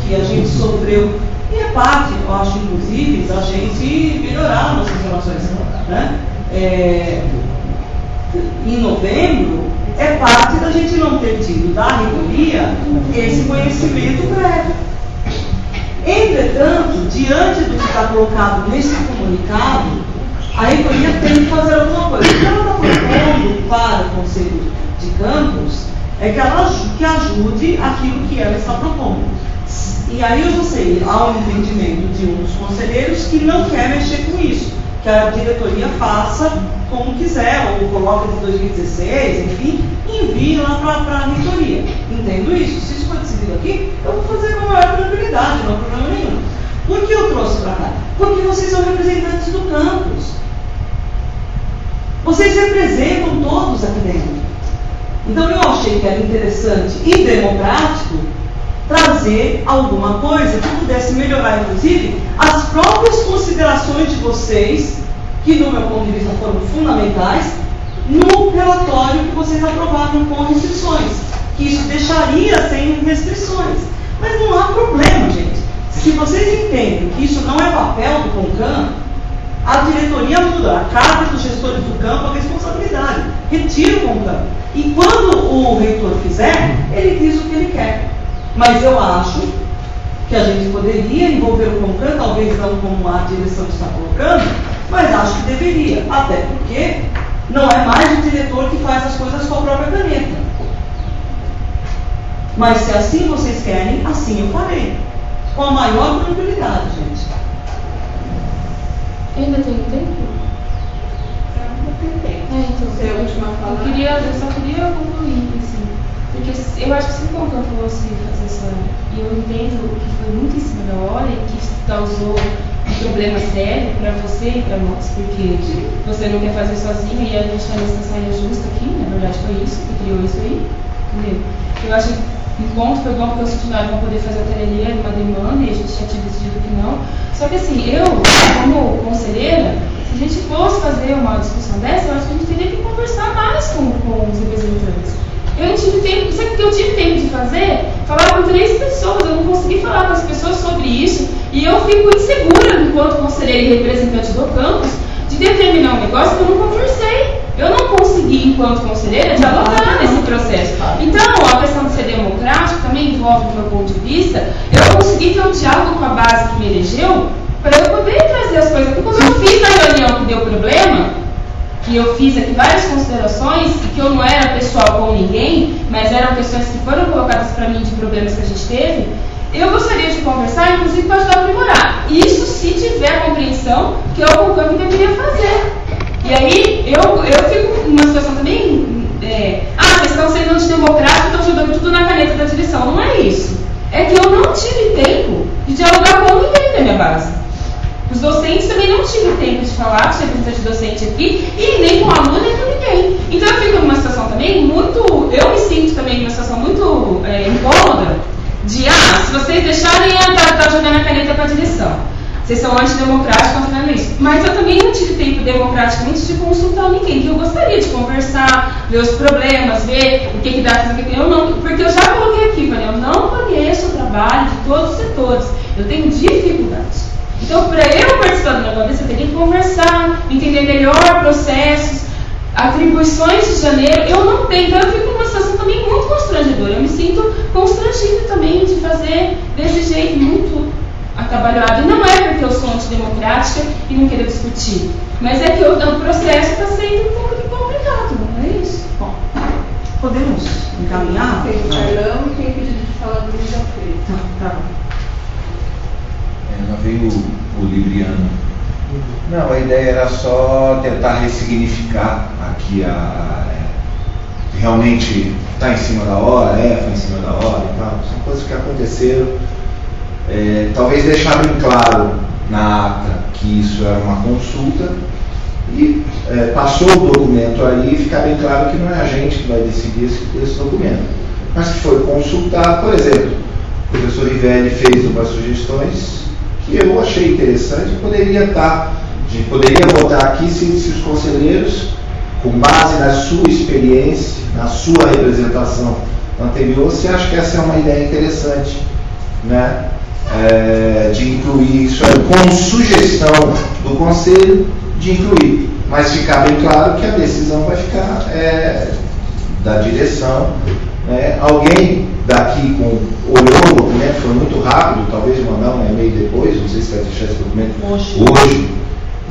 que a gente sofreu, e é parte, eu acho, inclusive, da gente melhorar nossas relações. Né? Em novembro, é parte da gente não ter tido da reitoria esse conhecimento prévio. Entretanto, diante do que está colocado nesse comunicado, a reitoria tem que fazer alguma coisa. O que ela está propondo para o Conselho de Campos é que ela que ajude aquilo que ela está propondo. E aí eu já sei, há um entendimento de um dos conselheiros que não quer mexer com isso, que a diretoria faça como quiser, ou coloca de 2016, enfim, envie lá para a reitoria. Entendo isso. Se isso for decidido aqui, eu vou fazer com a maior tranquilidade, não há problema nenhum. Por que eu trouxe para cá? Porque vocês são representantes do campus. Vocês representam todos aqui dentro. Então eu achei que era interessante e democrático trazer alguma coisa que pudesse melhorar, inclusive, as próprias considerações de vocês, que no meu ponto de vista foram fundamentais, no relatório que vocês aprovaram com restrições, que isso deixaria sem restrições. Mas não há problema, gente. Se vocês entendem que isso não é papel do CONCAN, a diretoria muda, cabe dos gestores do campo a responsabilidade, retira o CONCAN. E quando o reitor fizer, ele diz o que ele quer. Mas eu acho que a gente poderia envolver o CONCAN, talvez não como a direção está colocando, mas acho que deveria, até porque não é mais o diretor que faz as coisas com a própria caneta. Mas se assim vocês querem, assim eu farei. Com a maior tranquilidade, gente. Ainda tem tempo? Então, Você é a última a falar? Eu só queria concluir, assim, porque eu acho que se o CONCAN fosse fazer essa, e eu entendo que foi muito em cima da hora e que causou um problema sério para você e para nós, porque você não quer fazer sozinho e a gente está nessa saída justa aqui, na verdade foi isso que criou isso aí, entendeu? Eu acho que o ponto foi bom porque os funcionários vão poder fazer a teoria, uma demanda, e a gente já tinha decidido que não. Só que assim, eu, como conselheira, se a gente fosse fazer uma discussão dessa, eu acho que a gente teria que conversar mais com os representantes. Eu não tive tempo, sabe o que eu tive tempo de fazer? Falar com 3 pessoas, eu não consegui falar com as pessoas sobre isso, e eu fico insegura, enquanto conselheira e representante do campus, de determinar um negócio que eu não conversei. Eu não consegui, enquanto conselheira, dialogar nesse processo. Então, a questão de ser democrático também envolve, do meu ponto de vista, eu consegui ter um diálogo com a base que me elegeu para eu poder trazer as coisas. Porque quando eu fiz na reunião que deu problema, que eu fiz aqui várias considerações, e que eu não era pessoal com ninguém, mas eram questões que foram colocadas para mim de problemas que a gente teve, eu gostaria de conversar, inclusive, para ajudar a aprimorar. Isso se tiver a compreensão que é o CONCAN que deveria fazer. E aí, eu fico numa situação também, vocês estão sendo antidemocráticos, estão jogando tudo na caneta da direção. Não é isso. É que eu não tive tempo de dialogar com ninguém da minha base. Os docentes também não tive tempo de falar, tinha representante docente aqui, e nem com aluno, nem com ninguém. Então eu fico numa situação também eu me sinto também numa situação muito incômoda, de, se vocês deixarem tá jogando a caneta para a direção. Vocês são antidemocráticos, estão fazendo isso. Mas eu também não tive tempo democraticamente de consultar ninguém, que eu gostaria de conversar, ver os problemas, ver o que dá para fazer, eu não, porque eu já coloquei aqui, eu não conheço o trabalho de todos os setores, eu tenho dificuldades. Então, para eu participar do negócio desse, eu teria que conversar, entender melhor processos, atribuições de janeiro, eu não tenho, então eu fico numa situação também muito constrangedora, eu me sinto constrangida também de fazer desse jeito muito atabalhoado. E não é porque eu sou antidemocrática e não quero discutir, mas é que o processo está sendo um pouco complicado, não é isso? Bom, podemos encaminhar? Tem o Carlão e tem pedido de falar do Luiz Alfredo. Tá. Já veio o Libriano. Não, a ideia era só tentar ressignificar aqui realmente está em cima da hora, foi em cima da hora e tal. São coisas que aconteceram. Talvez deixar bem claro na ata que isso era uma consulta e passou o documento aí, fica bem claro que não é a gente que vai decidir esse documento, mas que foi consultado. Por exemplo, o professor Rivelli fez umas sugestões que eu achei interessante, poderia votar aqui se os conselheiros, com base na sua experiência, na sua representação anterior, se acha que essa é uma ideia interessante, né? De incluir isso aí, com sugestão do Conselho de incluir, mas ficar bem claro que a decisão vai ficar da direção, né? Alguém daqui olhou o documento, foi muito rápido, talvez mandar um e-mail depois, não sei se vai deixar esse documento hoje,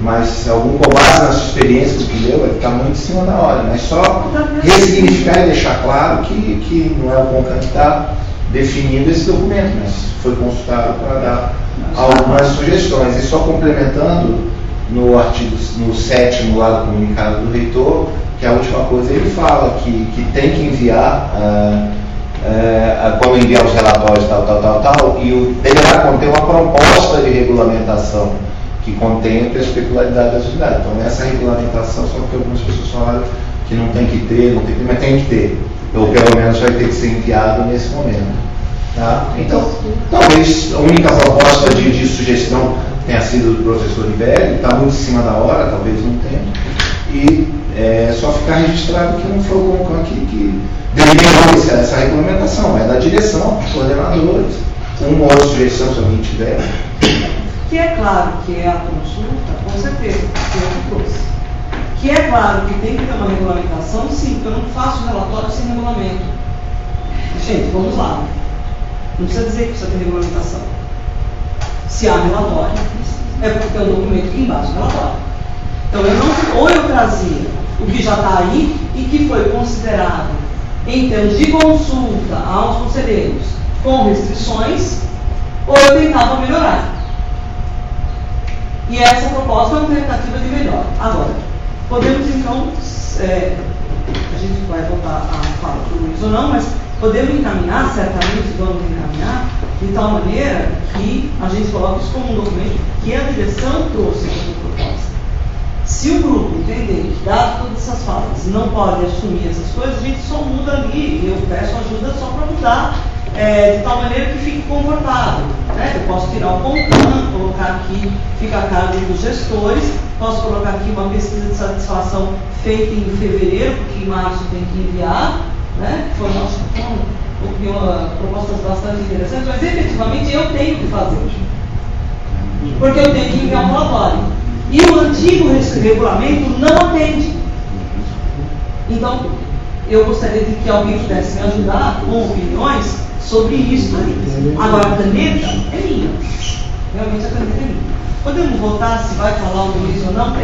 mas algum com base na sua experiência do que leu, vai ficar muito em cima da hora, mas só ressignificar e deixar claro que não é o CONCAN que está definindo esse documento, mas foi consultado para dar algumas sugestões. E só complementando, no artigo, no 7º lá do comunicado do reitor, que a última coisa ele fala que tem que enviar, quando enviar os relatórios tal, e deverá conter uma proposta de regulamentação que contenha a perspectividade da atividade. Então essa regulamentação, só que algumas pessoas falaram que não tem que ter, mas tem que ter. Ou pelo menos vai ter que ser enviado nesse momento. Tá? Então, talvez a única proposta de sugestão tenha sido do professor Rivelli, está muito em cima da hora, talvez não tenha, e só ficar registrado que não foi o CONCAN que deliberou essa regulamentação, é da direção, dos coordenadores, uma outra sugestão se alguém tiver. Que é claro que é a consulta, com certeza, que é o que trouxe. Que é claro que tem que ter uma regulamentação, sim, porque eu não faço relatório sem regulamento. Gente, vamos lá. Não precisa dizer que precisa ter regulamentação. Se há relatório, é porque tem um documento que embasa o relatório. Então, ou eu trazia o que já está aí e que foi considerado em termos de consulta aos conselheiros com restrições, ou eu tentava melhorar. E essa proposta é uma tentativa de melhor. Agora, podemos então, a gente vai voltar a falar para o Luiz ou não, mas podemos encaminhar, certamente vamos encaminhar, de tal maneira que a gente coloque isso como um documento que a direção trouxe como proposta. Se o grupo entender que, dado todas essas falas, não pode assumir essas coisas, a gente só muda ali, e eu peço ajuda só para mudar, de tal maneira que fique confortável. Né? Eu posso tirar o CONCAN, colocar aqui, fica a cargo dos gestores, posso colocar aqui uma pesquisa de satisfação feita em fevereiro, porque em março tem que enviar, né? Foi propostas bastante interessantes, mas efetivamente eu tenho que fazer, porque eu tenho que enviar um relatório. E o antigo regulamento não atende. Então, eu gostaria de que alguém pudesse me ajudar com opiniões sobre isso aí. Agora, a caneta é minha. Realmente a caneta é minha. Podemos votar se vai falar o Luiz ou não?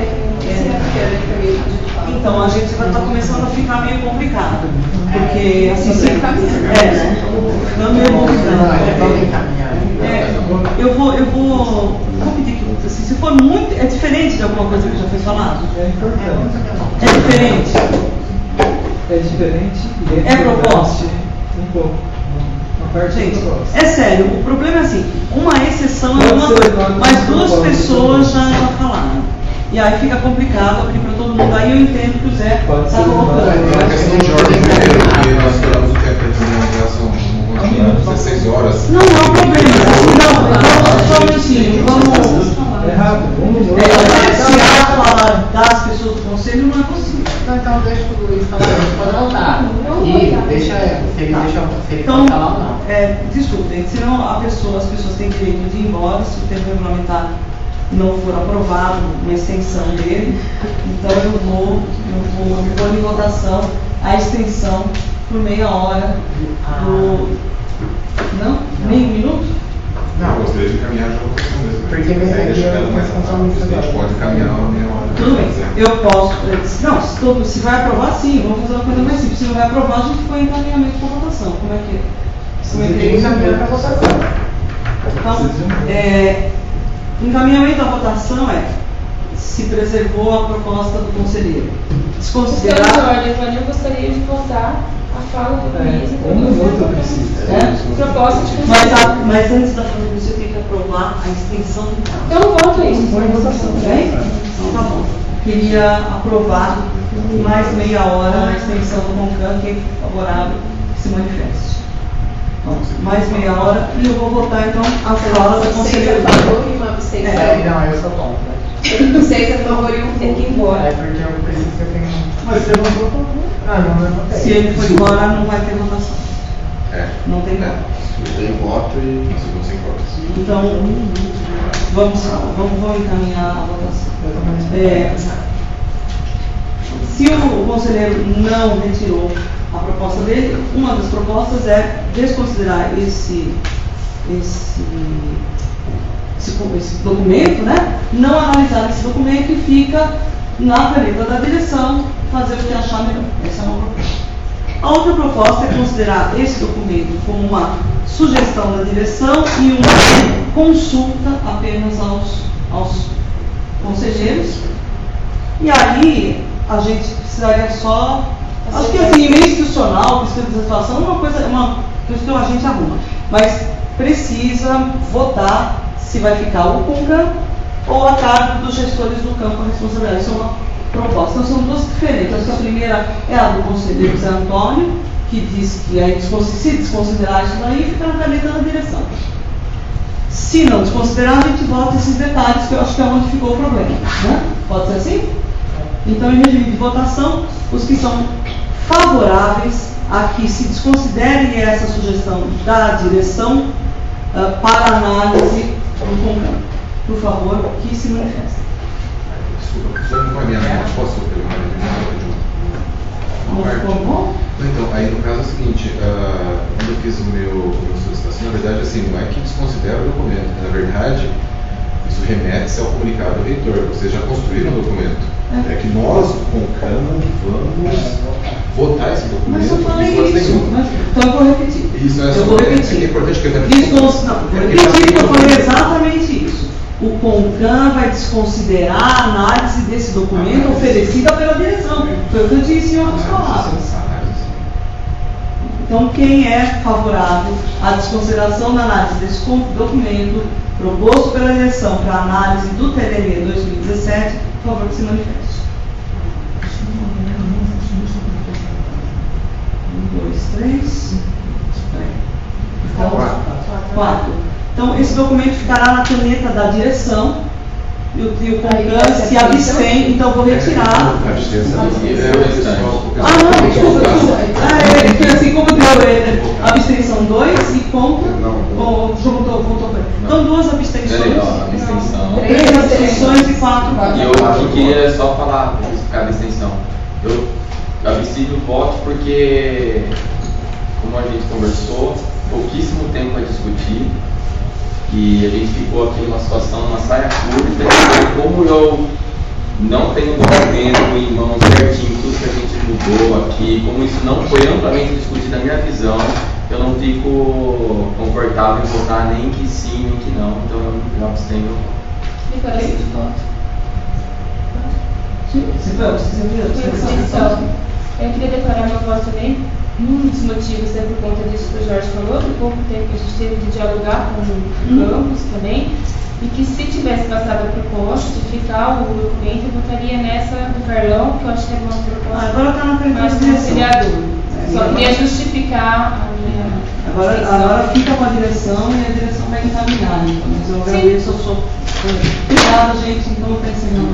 Então, a gente vai estar começando a ficar meio complicado. Porque, assim, eu vou pedir que, assim, se for muito, é diferente de alguma coisa que já foi falado? É diferente? É diferente. É proposta? Um pouco. Gente, é sério, o problema é assim, uma exceção é uma coisa, mas duas pessoas já falaram. E aí fica complicado abrir para todo mundo. Aí eu entendo que o Zé está colocando. É uma questão de ordem primeiro, porque nós esperamos o tempo de reunião, são 16 horas. Não há problema. Não, só um minutinho. Vamos. É rápido, Se há falar das pessoas do conselho, não é possível. Então deixa o Luiz falar, pode voltar. E deixa ele Então, falar ou não. desculpem, senão as pessoas têm direito de ir embora se o tempo regulamentar não for aprovado, uma extensão dele. Então eu vou em votação a extensão por meia hora do. Não? Meio minuto? Não, eu gostaria de caminhar já a votação mesmo. Porque mesmo aqui deixa ela mais função rápido. A gente pode caminhar uma meia hora. Tudo bem, eu posso. Não, se vai aprovar, sim, vamos fazer uma coisa mais simples. Se não vai aprovar, a gente põe encaminhamento para votação. Como é que é? Você tem que encaminhar para votação. Então, encaminhamento à votação se preservou a proposta do conselheiro. Desconsiderar. Eu gostaria de votar a fala do Luiz. Proposta de conselheiro. Mas antes da fala do Luiz, eu tenho que aprovar a extensão do prazo. Então, voto isso. Põe em votação, bem? Então tá bom. queria aprovar mais meia hora a extensão do CONCAN. Quem for favorável, que se manifeste. Então, mais meia hora, e eu vou votar então as falas da conselheira. 6 a favor e uma abstenção. Não, eu sou contra. 6 a favor e um tem que ir embora. É porque eu preciso que eu tenha. Mas você votou contra? Ah, não, eu votei. Se ele for embora, não vai ter votação. Não tem voto. Não tem voto e não se importa. Então, vamos encaminhar a votação. Se o conselheiro não retirou a proposta dele, uma das propostas é desconsiderar esse documento, né? Não analisar esse documento e fica na caneta da direção fazer o que achar melhor. Essa é uma proposta. A outra proposta é considerar esse documento como uma sugestão da direção e uma consulta apenas aos conselheiros. E aí a gente precisaria só, acho que assim, meio institucional, pesquisa de situação, uma coisa que a gente arruma. Mas precisa votar se vai ficar o CONCAN ou a cargo dos gestores do campo a responsabilidade. Isso é uma proposta. Então são duas diferentes. A primeira é a do conselheiro Zé Antônio, que diz que aí, se desconsiderar isso daí, fica na caneta da direção. Se não desconsiderar, a gente vota esses detalhes, que eu acho que é onde ficou o problema. Né? Pode ser assim? Então, em regime de votação, os que são favoráveis a que se desconsidere essa sugestão da direção para análise do CONCAN. Por favor, que se manifestem. Desculpa, só um encaminhamento, posso perguntar de novo? Então, aí no caso é o seguinte, quando eu fiz minha solicitação, na verdade, assim, não é que desconsidera o documento, na verdade, isso remete-se ao comunicado do reitor, vocês já construíram o documento. É que nós, do CONCAN, vamos votar esse documento. Mas eu falei isso, então eu vou repetir. Isso, eu vou repetir. É importante que eu repetir que eu falei exatamente isso. O CONCAN vai desconsiderar a análise desse documento oferecida pela direção. Foi o que eu disse em outras palavras. Então, quem é favorável à desconsideração da análise desse documento proposto pela direção para análise do TLM 2017, por favor, que se manifeste. 1, 2, 3. 4. Então, esse documento ficará na caneta da direção e o CONCAN se abstém, então vou retirar. Não, desculpa. Foi assim como deu abstenção 2 e contra. Juntou com ele. Então, 2 abstenções. 3 abstenções e 4. E eu queria só falar cada abstenção. Eu abstive o voto porque, como a gente conversou, pouquíssimo tempo a discutir. E a gente ficou aqui numa situação, numa saia curta, e como eu não tenho um documento em mãos certinho, tudo que a gente mudou aqui, como isso não foi amplamente discutido na minha visão, eu não fico confortável em votar nem que sim, nem que não, então eu abstenho. Declaração de voto. Eu queria declarar meu voto também. Um dos motivos é por conta disso que o Jorge falou, do pouco tempo que a gente teve de dialogar com o campus também, e que se tivesse passado a proposta de ficar o documento, eu votaria nessa do Carlão, que eu acho que é uma proposta agora está na mais conciliadora. Só queria justificar a minha agora fica com a direção e a direção vai encaminhar. Então, mas eu agradeço, eu sou. Obrigada, gente. Então, eu pensei, não.